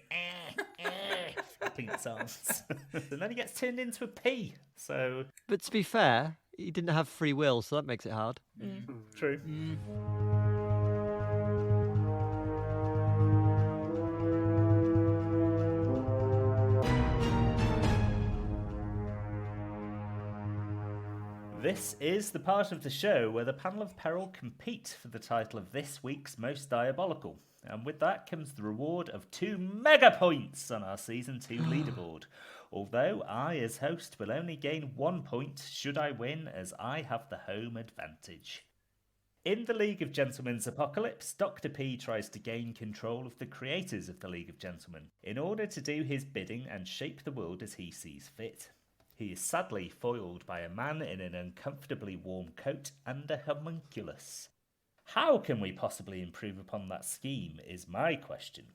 flapping its arms. And then he gets turned into a pea, so...
But to be fair, he didn't have free will, so that makes it hard.
True. This is the part of the show where the panel of peril compete for the title of this week's Most Diabolical. And with that comes the reward of 2 mega points on our Season 2 leaderboard. Although I, as host, will only gain 1 point should I win, as I have the home advantage. In the League of Gentlemen's Apocalypse, Dr. P tries to gain control of the creators of the League of Gentlemen in order to do his bidding and shape the world as he sees fit. He is sadly foiled by a man in an uncomfortably warm coat and a homunculus. How can we possibly improve upon that scheme is my question.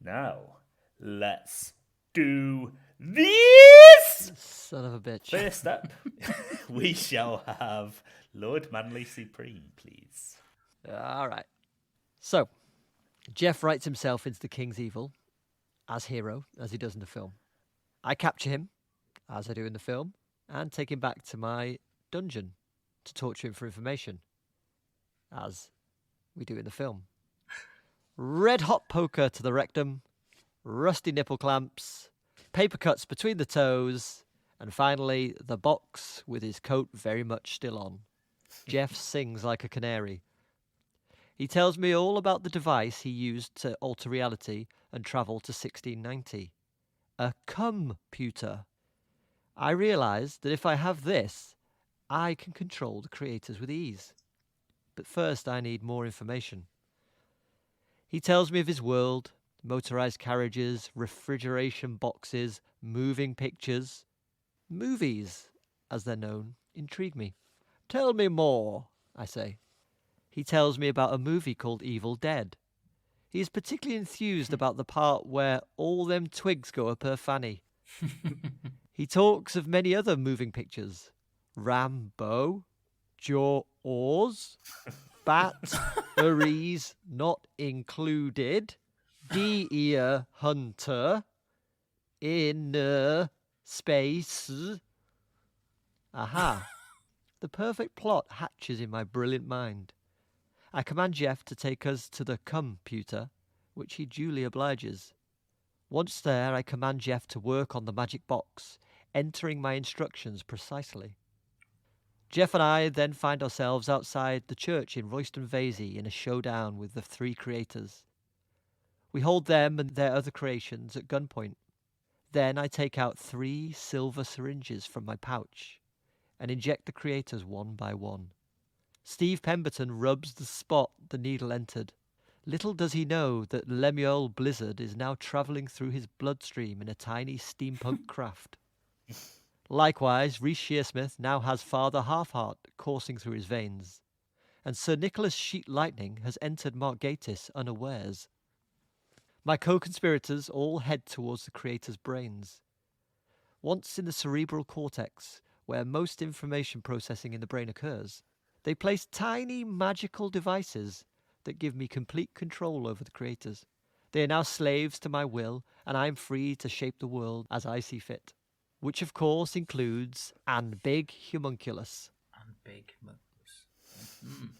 Now, let's do this!
Son of a bitch.
First up, we shall have Lord Manly Supreme, please.
All right. So, Geoff writes himself into the King's Evil as hero, as he does in the film. I capture him, as I do in the film, and take him back to my dungeon to torture him for information, as we do in the film. Red hot poker to the rectum, rusty nipple clamps, paper cuts between the toes, and finally the box with his coat very much still on. Geoff sings like a canary. He tells me all about the device he used to alter reality and travel to 1690. A computer. I realise that if I have this, I can control the creators with ease. But first I need more information. He tells me of his world, motorised carriages, refrigeration boxes, moving pictures. Movies, as they're known, intrigue me. Tell me more, I say. He tells me about a movie called Evil Dead. He is particularly enthused about the part where all them twigs go up her fanny. He talks of many other moving pictures. Rambo, Jaws, Bat, Aries not included, Deer Hunter, Inner space. Aha. The perfect plot hatches in my brilliant mind. I command Geoff to take us to the computer, which he duly obliges. Once there, I command Geoff to work on the magic box, entering my instructions precisely. Geoff and I then find ourselves outside the church in Royston Vasey in a showdown with the three creators. We hold them and their other creations at gunpoint. Then I take out 3 silver syringes from my pouch and inject the creators one by one. Steve Pemberton rubs the spot the needle entered. Little does he know that Lemuel Blizzard is now travelling through his bloodstream in a tiny steampunk craft. Likewise, Reece Shearsmith now has Father Halfheart coursing through his veins, and Sir Nicholas Sheet Lightning has entered Mark Gatiss unawares. My co-conspirators all head towards the creator's brains. Once in the cerebral cortex, where most information processing in the brain occurs, they place tiny magical devices that give me complete control over the creators. They are now slaves to my will, and I am free to shape the world as I see fit. Which, of course, includes an big homunculus.
And big homunculus.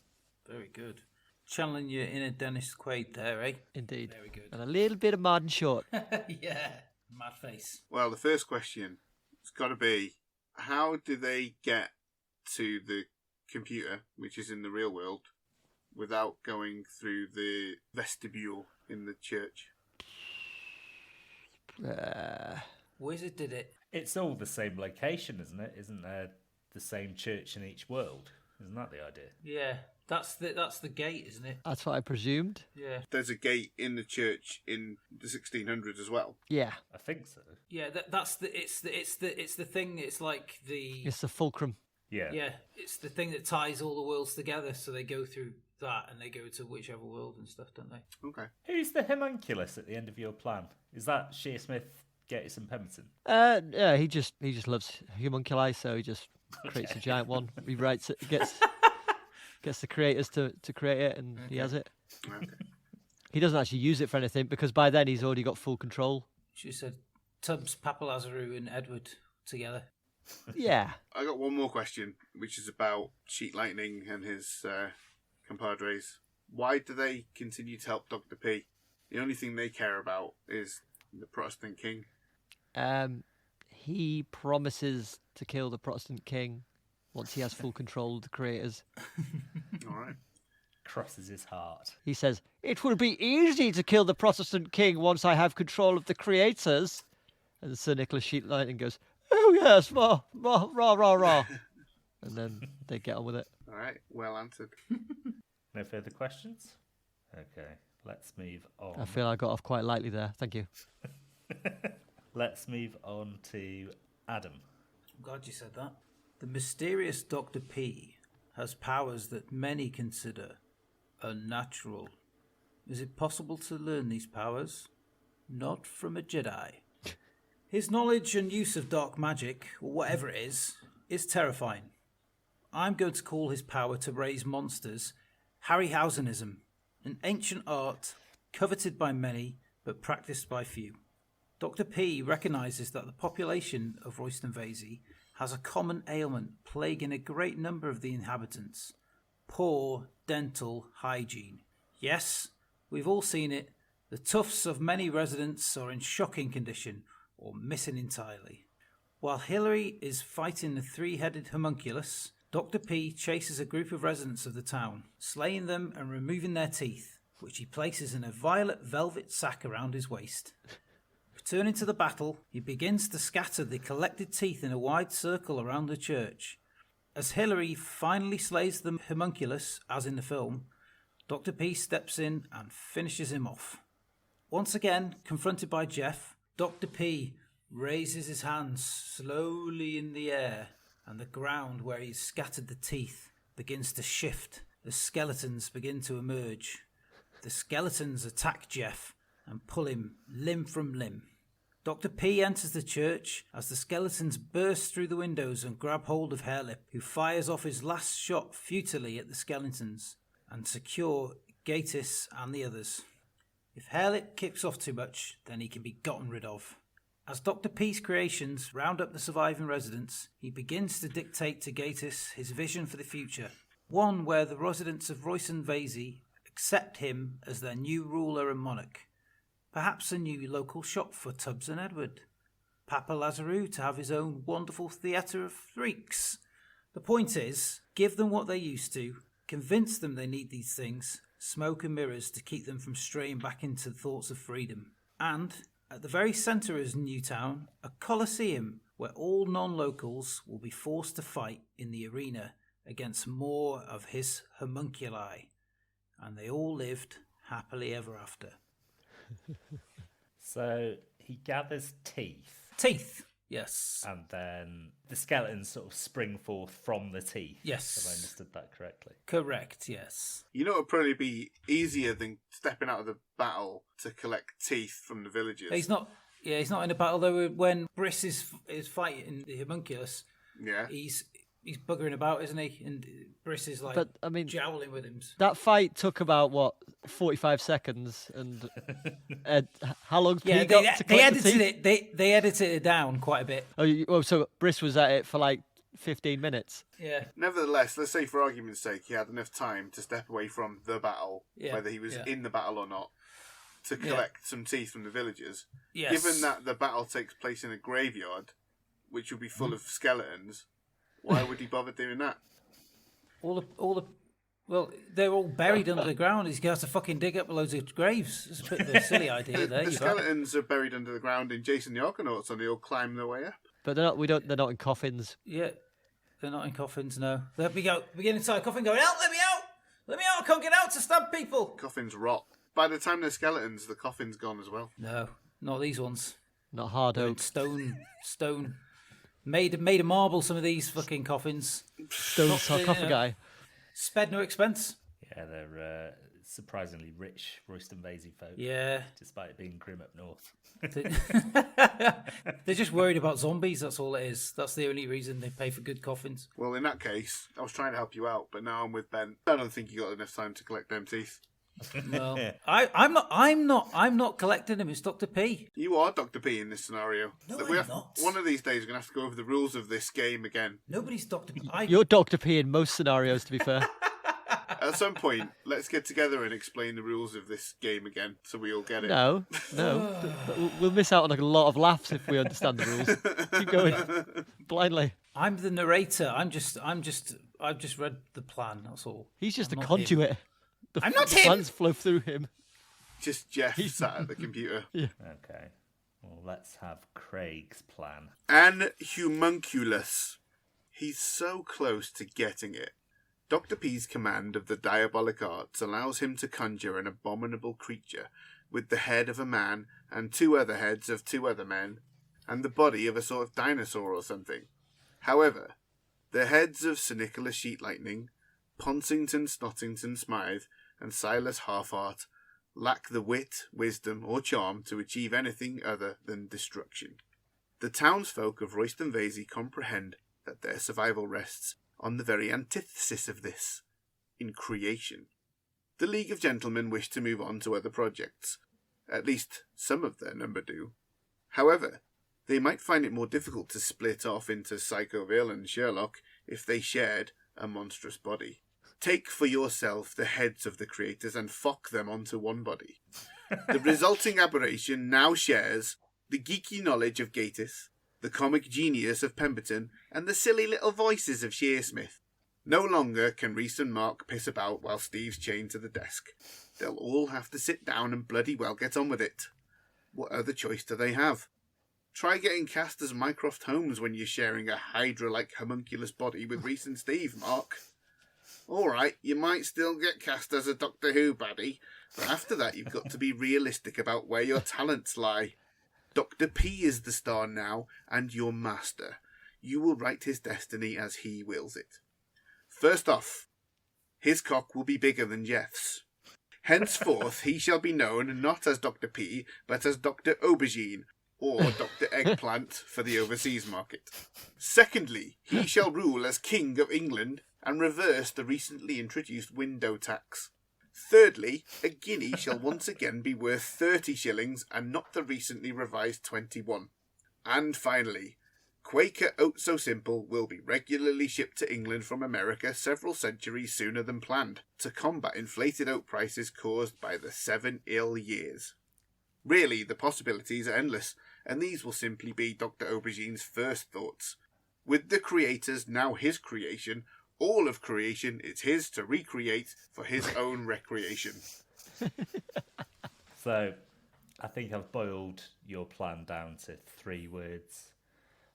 Very good. Channeling your inner Dennis Quaid there, eh?
Indeed.
Very good.
And a little bit of Martin Short.
Yeah. Mad face.
Well, the first question has got to be, how do they get to the computer, which is in the real world, without going through the vestibule in the church?
Wizard did it.
It's all the same location, isn't it? Isn't there the same church in each world? Isn't that the idea?
Yeah. That's the gate, isn't it?
That's what I presumed.
Yeah.
There's a gate in the church in the 1600s as well.
Yeah.
I think so.
Yeah, it's the thing. It's like the
It's the fulcrum.
Yeah.
yeah, it's the thing that ties all the worlds together. So they go through that and they go to whichever world and stuff, don't they?
Okay.
Who's the homunculus at the end of your plan? Is that Shearsmith, Gatiss and Pemberton?
Yeah, he just loves homunculi, so he just creates a giant one. He writes it, gets the creators to create it, and he has it.
Okay.
He doesn't actually use it for anything because by then he's already got full control.
She said Tubbs, Papalazaroo, and Edward together.
Yeah.
I got one more question, which is about Sheet Lightning and his compadres. Why do they continue to help Dr. P? The only thing they care about is the Protestant king.
He promises to kill the Protestant king once he has full control of the creators.
All right.
Crosses his heart.
He says, "It will be easy to kill the Protestant king once I have control of the creators." And Sir Nicholas Sheet Lightning goes, "Oh yes, rah, rah, rah, rah." And then they get on with it.
All right. Well answered.
No further questions? Okay, let's move on.
I feel I got off quite lightly there. Thank you.
Let's move on to Adam.
I'm glad you said that. The mysterious Dr. P has powers that many consider unnatural. Is it possible to learn these powers? Not from a Jedi. His knowledge and use of dark magic, or whatever it is terrifying. I'm going to call his power to raise monsters Harryhausenism, an ancient art coveted by many but practiced by few. Dr. P recognises that the population of Royston Vasey has a common ailment plaguing a great number of the inhabitants: poor dental hygiene. Yes, we've all seen it. The tufts of many residents are in shocking condition or missing entirely. While Hilary is fighting the 3-headed homunculus, Dr. P chases a group of residents of the town, slaying them and removing their teeth, which he places in a violet velvet sack around his waist. Returning to the battle, he begins to scatter the collected teeth in a wide circle around the church. As Hilary finally slays the homunculus, as in the film, Dr. P steps in and finishes him off. Once again, confronted by Geoff, Dr. P raises his hands slowly in the air, and the ground where he's scattered the teeth begins to shift. The skeletons begin to emerge. The skeletons attack Geoff and pull him limb from limb. Dr. P enters the church as the skeletons burst through the windows and grab hold of Herr Lipp, who fires off his last shot futilely at the skeletons and secure Gatiss and the others. If Herr Lipp kicks off too much, then he can be gotten rid of. As Dr. P's creations round up the surviving residents, he begins to dictate to Gatiss his vision for the future. One where the residents of Royston Vasey accept him as their new ruler and monarch. Perhaps a new local shop for Tubbs and Edward. Papa Lazarou to have his own wonderful theatre of freaks. The point is, give them what they used to, convince them they need these things, smoke and mirrors to keep them from straying back into thoughts of freedom. And, at the very centre of Newtown, a coliseum where all non-locals will be forced to fight in the arena against more of his homunculi. And they all lived happily ever after.
So he gathers teeth.
Teeth, yes.
And then the skeletons sort of spring forth from the teeth.
Yes.
Have I understood that correctly?
Correct, yes.
You know, it would probably be easier than stepping out of the battle to collect teeth from the villagers.
He's not in a battle though. When Briss is fighting the homunculus,
Yeah.
he's buggering about, isn't he? And Briss is like jowling with him.
That fight took about 45 seconds, and how long?
Yeah, they edited it. They edited it down quite a bit.
So Briss was at it for like 15 minutes.
Yeah.
Nevertheless, let's say for argument's sake, he had enough time to step away from the battle, whether he was in the battle or not, to collect some teeth from the villagers.
Yes.
Given that the battle takes place in a graveyard, which would be full of skeletons, why would he bother doing that?
Well, they're all buried under the ground. He's got to fucking dig up loads of graves. It's a bit of a silly idea there.
The skeletons are buried under the ground in Jason the Argonauts, and they all climb their way up.
But they're not. They're not in coffins.
Yeah, they're not in coffins. No. We get inside a coffin, going, "Help! Let me out! Let me out! I can't get out to stab people."
Coffins rot. By the time they're skeletons, the coffin's gone as well.
No, not these ones.
Not hard oak.
Stone. Made of marble. Some of these fucking coffins.
Stone sarcophagi.
Spared no expense.
Yeah, they're surprisingly rich Royston Vasey folk.
Yeah.
Despite it being grim up north.
They're just worried about zombies, that's all it is. That's the only reason they pay for good coffins.
Well, in that case, I was trying to help you out, but now I'm with Ben. I don't think you got enough time to collect them teeth.
Well, I'm not collecting them. It's Dr. P.
You are Dr. P in this scenario.
No,
I'm
not.
One of these days, we're going to have to go over the rules of this game again.
Nobody's Dr. P.
You're Dr. P in most scenarios, to be fair.
At some point, let's get together and explain the rules of this game again, so we all get it.
No. We'll miss out on a lot of laughs if we understand the rules. Keep going blindly.
I'm the narrator. I've just read the plan. That's all.
He's just a conduit.
I'm not
the
him.
plans flow through him.
Just Geoff sat at the computer.
Yeah.
Okay. Well, let's have Craig's plan.
An homunculus. He's so close to getting it. Dr. P's command of the diabolic arts allows him to conjure an abominable creature with the head of a man and two other heads of two other men and the body of a sort of dinosaur or something. However, the heads of Sir Nicholas Sheetlightning, Ponsington Snottington Smythe and Silas Halfheart lack the wit, wisdom or charm to achieve anything other than destruction. The townsfolk of Royston Vasey comprehend that their survival rests on the very antithesis of this, in creation. The League of Gentlemen wish to move on to other projects. At least some of their number do. However, they might find it more difficult to split off into Psychoville and Sherlock if they shared a monstrous body. Take for yourself the heads of the creators and fock them onto one body. The resulting aberration now shares the geeky knowledge of Gatiss, the comic genius of Pemberton, and the silly little voices of Shearsmith. No longer can Reece and Mark piss about while Steve's chained to the desk. They'll all have to sit down and bloody well get on with it. What other choice do they have? Try getting cast as Mycroft Holmes when you're sharing a Hydra-like homunculus body with Reece and Steve, Mark. Alright, you might still get cast as a Doctor Who baddie, but after that you've got to be realistic about where your talents lie. Dr. P is the star now, and your master. You will write his destiny as he wills it. First off, his cock will be bigger than Geoff's. Henceforth he shall be known not as Dr. P, but as Dr. Aubergine, or Dr. Eggplant for the overseas market. Secondly, he shall rule as King of England and reverse the recently introduced window tax. Thirdly, a guinea shall once again be worth 30 shillings and not the recently revised 21. And finally, Quaker Oat So Simple will be regularly shipped to England from America several centuries sooner than planned to combat inflated oat prices caused by the 7 ill years. Really, the possibilities are endless, and these will simply be Dr. Aubergine's first thoughts. With the creators now his creation, all of creation is his to recreate for his own recreation.
So, I think I've boiled your plan down to 3 words.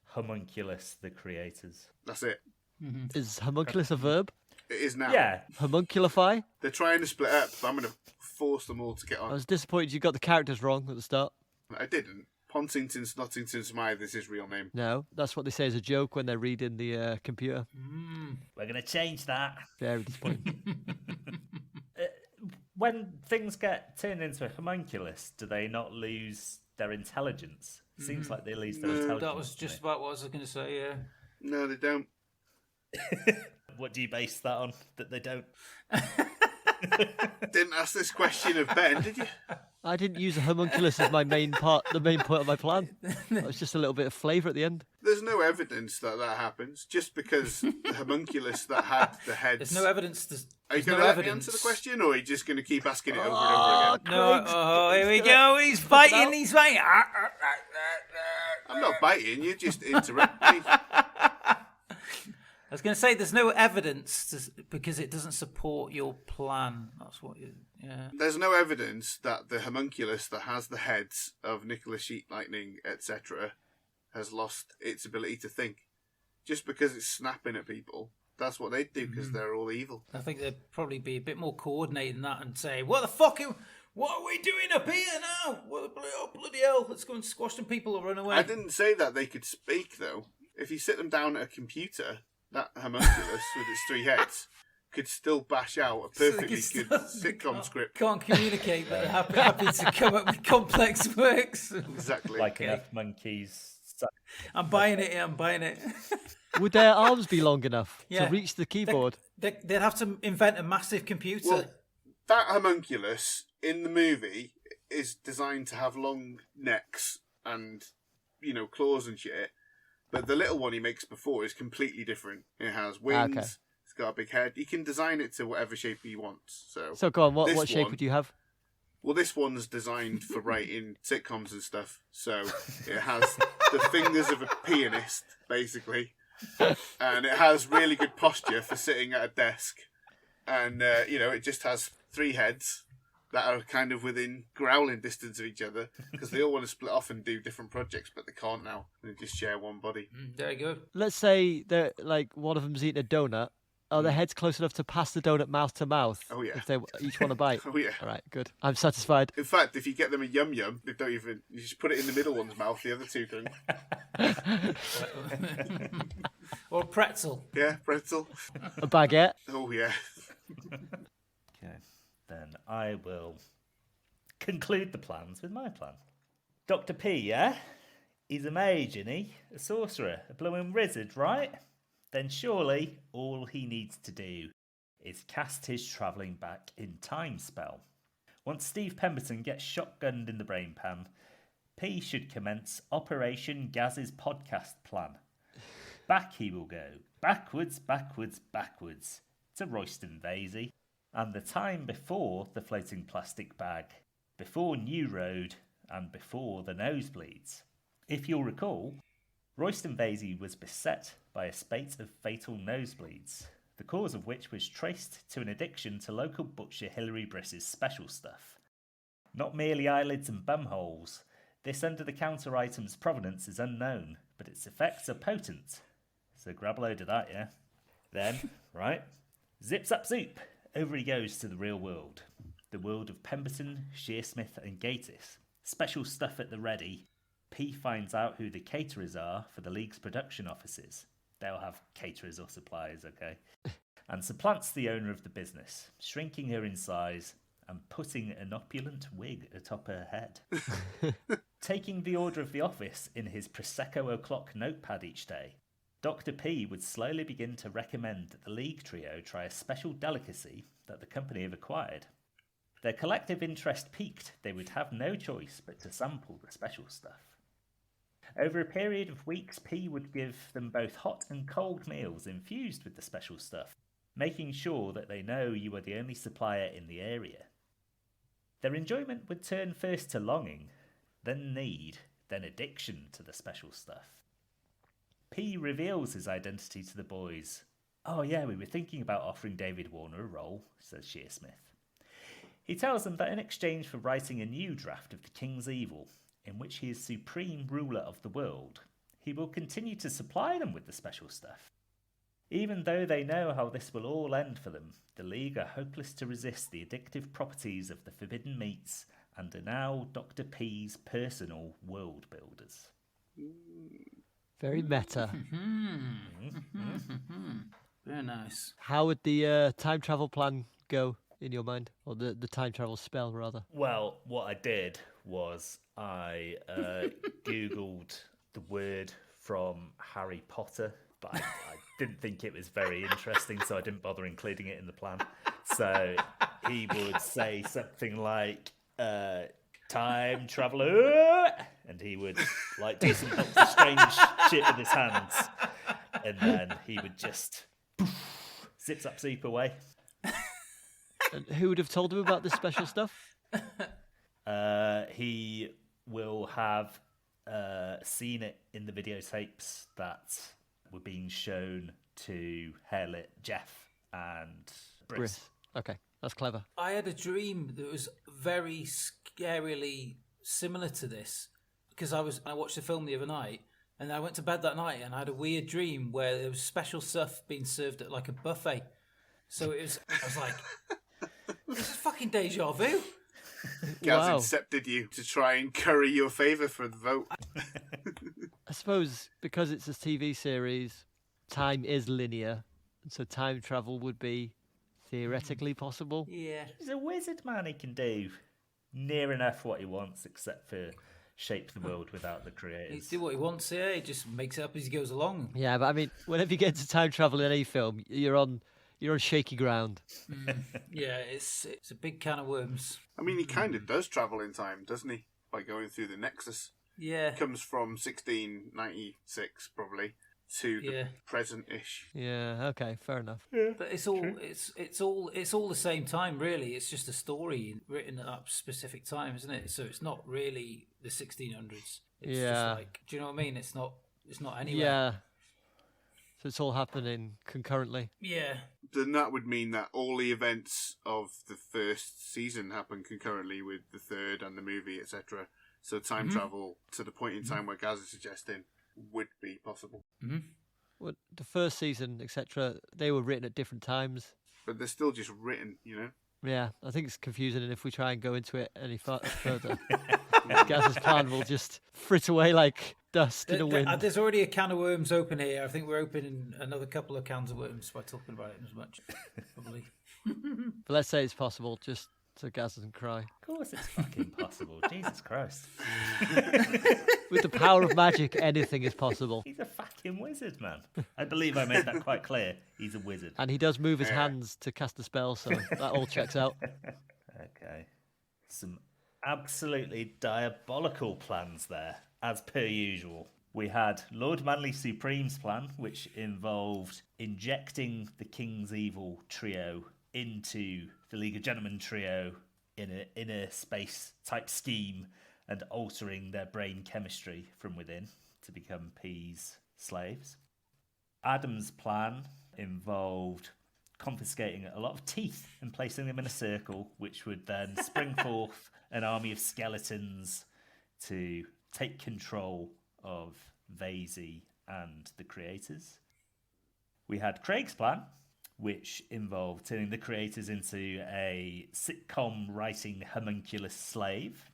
Homunculus, the creators.
That's it.
Mm-hmm.
Is homunculus a verb?
It is now.
Yeah.
Homunculify?
They're trying to split up, but I'm going to force them all to get
I
on.
was disappointed you got the characters wrong at the start.
I didn't. Pontington Snottington Smythe is his real name.
No, that's what they say as a joke when they're reading the computer.
We're going to change that.
Very disappointing.
When things get turned into a homunculus, do they not lose their intelligence? Seems like they lose their intelligence.
That was just about what I was going to say, yeah.
No, they don't.
What do you base that on, that they don't?
Didn't ask this question of Ben, did you?
I didn't use a homunculus as my main part, the main point of my plan. That was just a little bit of flavour at the end.
There's no evidence that happens, just because the homunculus that had the heads...
There's no evidence.
Are you going to let me answer the question, or are you just going to keep asking it over and over
Oh,
again?
No, oh, here we go. He's biting. He's biting.
I'm not biting, you just interrupt me.
I was going to say there's no evidence because it doesn't support your plan. That's what you... Yeah.
There's no evidence that the homunculus that has the heads of Nicholas Sheet Lightning, etc., has lost its ability to think. Just because it's snapping at people, that's what they do, because they're all evil.
I think they'd probably be a bit more coordinated than that and say, what are we doing up here now? Oh, bloody hell, let's go and squash some people or run away.
I didn't say that they could speak, though. If you sit them down at a computer, that homunculus with its 3 heads could still bash out a perfectly good sitcom script.
Can't communicate, but they're happy to come up with complex works.
Exactly.
Like enough monkeys.
I'm buying it.
Would their arms be long enough
Yeah.
to reach the keyboard?
They'd have to invent a massive computer.
Well, that homunculus in the movie is designed to have long necks and, claws and shit. But the little one he makes before is completely different. It has wings.
Okay.
It's got a big head. You can design it to whatever shape he wants.
So go on,
this
what shape
one-
would you have?
Well, this one's designed for writing sitcoms and stuff. So it has the fingers of a pianist, basically. And it has really good posture for sitting at a desk. And, it just has 3 heads that are kind of within growling distance of each other, because they all want to split off and do different projects, but they can't now. They just share one body.
There you go.
Let's say they're like one of them's eating a donut. Are their heads close enough to pass the donut mouth to mouth?
Oh, yeah.
If they each want a bite.
Oh, yeah.
All right, good. I'm satisfied.
In fact, if you get them a yum yum, they don't even. You just put it in the middle one's mouth. The other 2 can.
Or a pretzel.
Yeah, pretzel.
A baguette.
Oh yeah.
Okay, then I will conclude the plans with my plan. Dr. P, yeah? He's a mage, isn't he? A sorcerer, a blooming wizard, right? Then surely all he needs to do is cast his travelling back in time spell. Once Steve Pemberton gets shotgunned in the brain pan, P should commence Operation Gaz's podcast plan. Back he will go, backwards, backwards, backwards, to Royston Vasey, and the time before the floating plastic bag, before New Road, and before the nosebleeds. If you'll recall, Royston Vasey was beset by a spate of fatal nosebleeds, the cause of which was traced to an addiction to local butcher Hilary Briss's special stuff. Not merely eyelids and bumholes, this under-the-counter item's provenance is unknown, but its effects are potent. So grab a load of that, yeah? Then, right, zips up zoop, over he goes to the real world. The world of Pemberton, Shearsmith and Gatiss. Special stuff at the ready. P finds out who the caterers are for the League's production offices. They'll have caterers or suppliers, okay? And supplants the owner of the business, shrinking her in size and putting an opulent wig atop her head. Taking the order of the office in his Prosecco o'clock notepad each day, Dr. P would slowly begin to recommend that the League trio try a special delicacy that the company have acquired. Their collective interest piqued, they would have no choice but to sample the special stuff. Over a period of weeks, P would give them both hot and cold meals infused with the special stuff, making sure that they know you are the only supplier in the area. Their enjoyment would turn first to longing, then need, then addiction to the special stuff. P reveals his identity to the boys. "Oh yeah, we were thinking about offering David Warner a role," says Shearsmith. He tells them that in exchange for writing a new draft of The King's Evil, in which he is supreme ruler of the world, he will continue to supply them with the special stuff. Even though they know how this will all end for them, the League are hopeless to resist the addictive properties of the forbidden meats and are now Dr. P's personal world builders.
Very meta.
Very nice.
How would the time travel plan go in your mind? Or the time travel spell, rather?
Well, what I did was I Googled the word from Harry Potter, but I didn't think it was very interesting, so I didn't bother including it in the plan. So he would say something like, time traveller, and he would like do some Doctor Strange shit with his hands, and then he would just zip zap zoop away.
And who would have told him about this special stuff?
He will have seen it in the videotapes that were being shown to Herr Lipp, Geoff, and Briss.
Okay, that's clever.
I had a dream that was very scarily similar to this because I watched the film the other night and I went to bed that night and I had a weird dream where there was special stuff being served at like a buffet. So I was like, this is fucking deja vu.
Gaz accepted you to try and curry your favour for the vote.
I suppose because it's a TV series, time is linear, and so time travel would be theoretically possible.
Yeah.
He's a wizard, man. He can do near enough what he wants, except for shape the world without the
He
creators.
do what he wants here. He just makes it up as he goes along.
Yeah, but I mean, whenever you get into time travel in any film, you're on shaky ground.
Yeah, it's a big can of worms.
I mean, he kind of does travel in time, doesn't he? By going through the Nexus.
Yeah.
It comes from 1696, probably, to the present-ish.
Yeah, okay, fair enough.
But it's all the same time, really. It's just a story written at that specific time, isn't it? So it's not really the 1600s. It's just like, do you know what I mean? It's not anywhere.
Yeah. So it's all happening concurrently.
Yeah.
Then that would mean that all the events of the first season happen concurrently with the third and the movie, etc. So time travel to the point in time where Gaz is suggesting would be possible.
Well, the first season, etc., they were written at different times.
But they're still just written, you know?
Yeah, I think it's confusing, and if we try and go into it any further, Gaz's plan will just frit away like dust in a wind.
There's already a can of worms open here. I think we're opening another couple of cans of worms by talking about it as much, probably.
But let's say it's possible, just so Gaz doesn't cry.
Of course it's fucking possible. Jesus Christ.
With the power of magic, anything is possible.
He's a fucking wizard, man. I believe I made that quite clear. He's a wizard.
And he does move his hands to cast a spell, so that all checks out.
Okay. Some absolutely diabolical plans there, as per usual. We had Lord Manly Supreme's plan, which involved injecting the King's Evil trio into the League of Gentlemen trio in a inner space type scheme and altering their brain chemistry from within to become P's slaves. Adam's plan involved confiscating a lot of teeth and placing them in a circle, which would then spring forth an army of skeletons to take control of Vasey and the creators. We had Craig's plan, which involved turning the creators into a sitcom writing homunculus slave.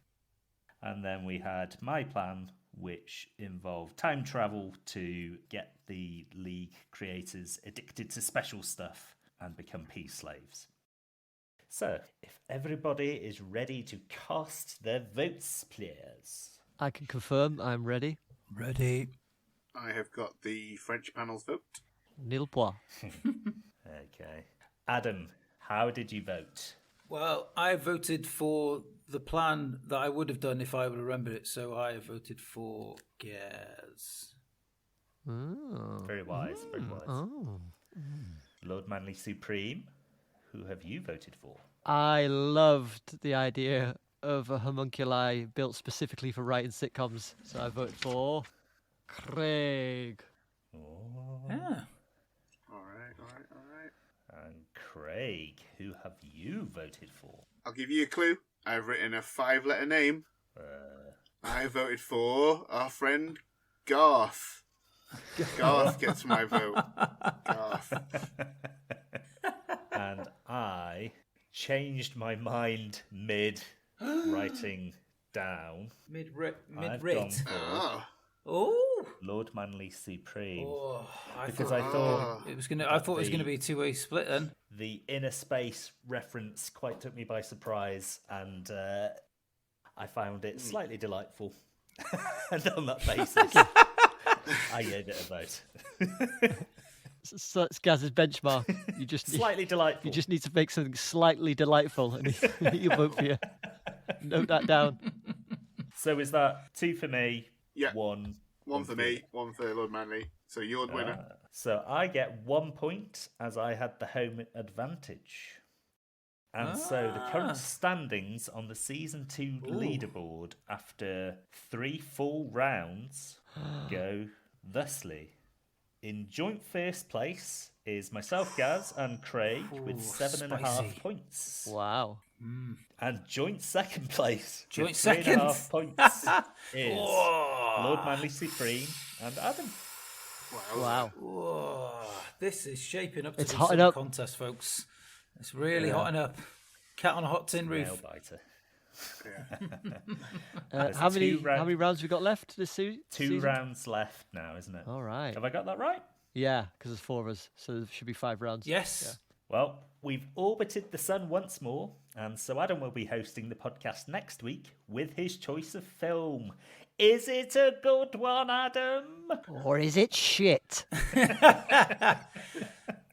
And then we had my plan, which involved time travel to get the League creators addicted to special stuff and become peace slaves. So, if everybody is ready to cast their votes, please.
I can confirm I'm ready.
Ready.
I have got the French panel's vote.
Nil point.
Okay. Adam, how did you vote?
Well, I voted for the plan that I would have done if I would have remembered it, so I voted for Gaz.
Oh.
Very wise, very wise.
Oh.
Lord Manly Supreme, who have you voted for?
I loved the idea of a homunculi built specifically for writing sitcoms, so I voted for Craig.
Oh.
Yeah.
All right.
And Craig, who have you voted for?
I'll give you a clue. I've written a 5-letter name. I voted for our friend Garth. Garth gets my vote. Garth.
And I changed my mind mid-writing down.
Mid-writ.
I've gone for
Oh.
Lord Manly Supreme.
Oh,
Because I thought
it was gonna. I thought it was gonna be a two-way split then.
the inner space reference quite took me by surprise, and I found it slightly delightful. And on that basis, I gave it a vote.
So it's Gaz's benchmark. You just
Slightly delightful.
You just need to make something slightly delightful, and you vote for you. Note that down.
So is that 2 for me?
Yeah.
One
for me, 1 for Lord Manly. So you're the winner.
So I get 1 point as I had the home advantage. And so the current standings on the season 2 leaderboard after 3 full rounds go thusly. In joint first place is myself, Gaz, and Craig with 7.5
spicy.
points.
Wow.
And joint second place,
Joint
with
second?
3.5 points, is Lord Manly Supreme and Adam.
Wow.
Whoa. This is shaping up to
It's
be
hotting
some
up.
contest, folks. It's really hotting up. Cat on a hot tin
Nail
roof.
biter.
How many
two round-
how many rounds have we got left this season?
2 rounds left now, isn't it?
All right.
Have I got that right?
Yeah, because there's 4 of us, so there should be 5 rounds.
Yes.
Well, we've orbited the sun once more, and so Adam will be hosting the podcast next week with his choice of film. Is it a good one, Adam?
Or is it shit?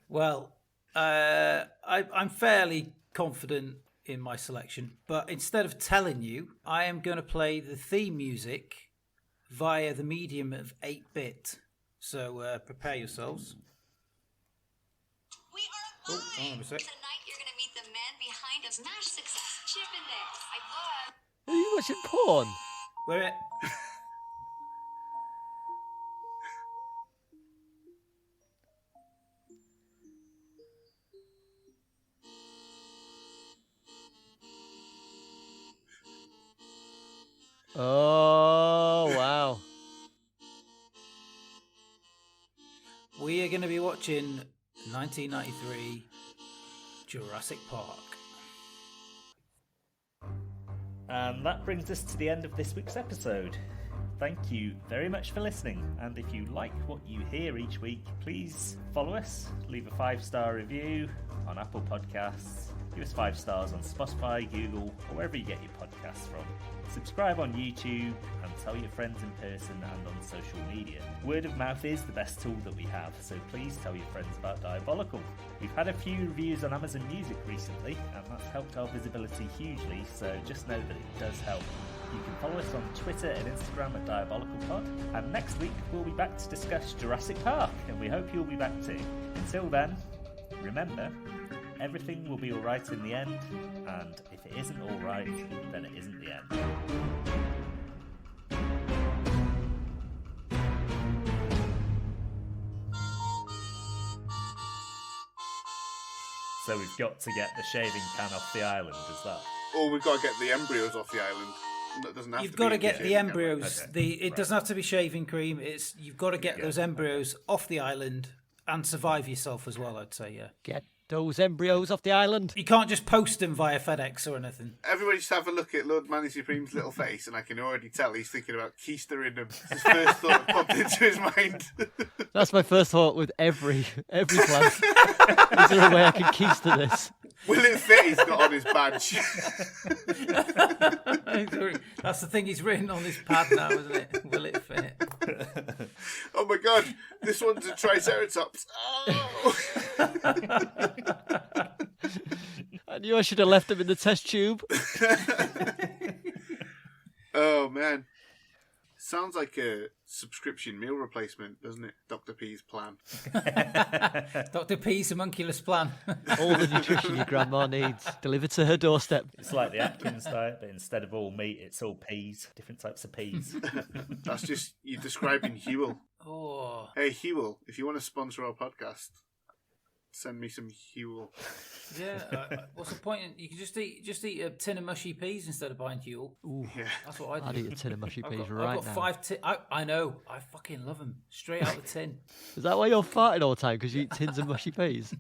Well, I'm fairly confident in my selection, but instead of telling you, I am going to play the theme music via the medium of 8-bit. So prepare yourselves.
We are live!
hang on a sec.
Tonight you're going to meet the man behind a smash success, Chippendale. I love.
Are you watching porn?
Wait a minute.
Oh, wow.
We are going to be watching 1993 Jurassic Park.
And that brings us to the end of this week's episode. Thank you very much for listening, and if you like what you hear each week, please follow us, leave a 5-star review on Apple Podcasts, give us 5 stars on Spotify, Google, or wherever you get your podcasts from. Subscribe on YouTube and tell your friends in person and on social media. Word of mouth is the best tool that we have, so please tell your friends about Diabolical. We've had a few reviews on Amazon Music recently, and that's helped our visibility hugely, so just know that it does help. You can follow us on Twitter and Instagram at DiabolicalPod, and next week we'll be back to discuss Jurassic Park, and we hope you'll be back too. Until then, remember, everything will be alright in the end, and if it isn't alright, then it isn't the end. So we've got to get the shaving can off the island, is that?
Or we've got to get the embryos off the island. That doesn't have
You've
to
got
be
to get
the
the
shaving
embryos.
Okay,
It doesn't have to be shaving cream. You've got to get those embryos off the island and survive yourself as well, I'd say, yeah.
Get those embryos off the island.
You can't just post them via FedEx or anything.
Everybody just have a look at Lord Manly Supreme's little face, and I can already tell he's thinking about keistering them. His first thought that popped into his mind.
That's my first thought with every plan. Is there a way I can keister this?
Will it fit? He's got on his badge.
That's the thing he's written on his pad now, isn't it? Will it fit?
Oh my god, this one's a Triceratops. Oh!
I knew I should have left him in the test tube.
Oh, man. Sounds like a subscription meal replacement, doesn't it? Dr. P's plan.
Dr. P's homunculus plan.
All the nutrition your grandma needs delivered to her doorstep.
It's like the Atkins diet, but instead of all meat, it's all peas. Different types of peas.
That's just you describing Huel.
Oh,
Hey, Huel, if you want to sponsor our podcast, send me some Huel.
yeah. What's the point? You can just eat a tin of mushy peas instead of buying Huel.
Ooh,
Yeah.
That's what I do.
I'd eat a tin of mushy peas
I've
right
got
now.
5 tin. I know. I fucking love them. Straight out the tin.
Is that why you're farting all the time? Because you eat tins of mushy peas?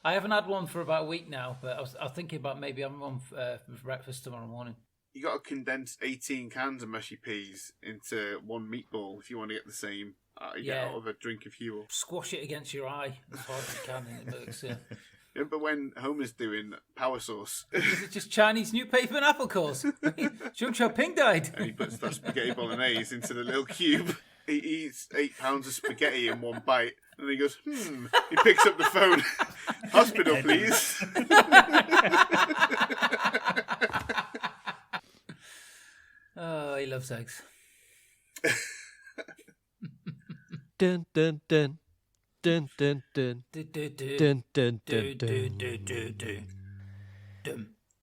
I haven't had one for about a week now, but I was thinking about maybe having one for breakfast tomorrow morning.
You got to condense 18 cans of mushy peas into one meatball if you want to get the same you get out of a drink of Huel.
Squash it against your eye as hard as you can, and it works. Yeah.
Remember when Homer's doing power sauce
Is it just Chinese newspaper and apple cores? Zheng Xiaoping died.
and he puts that spaghetti bolognese into the little cube? He eats 8 pounds of spaghetti in one bite and he goes, He picks up the phone. Hospital, please.
Oh, he loves eggs.
Dun dun dun. Dun dun dun.
Do, do, do.
Dun dun
Do,
dun
do,
dun.
do, do, do. Dum.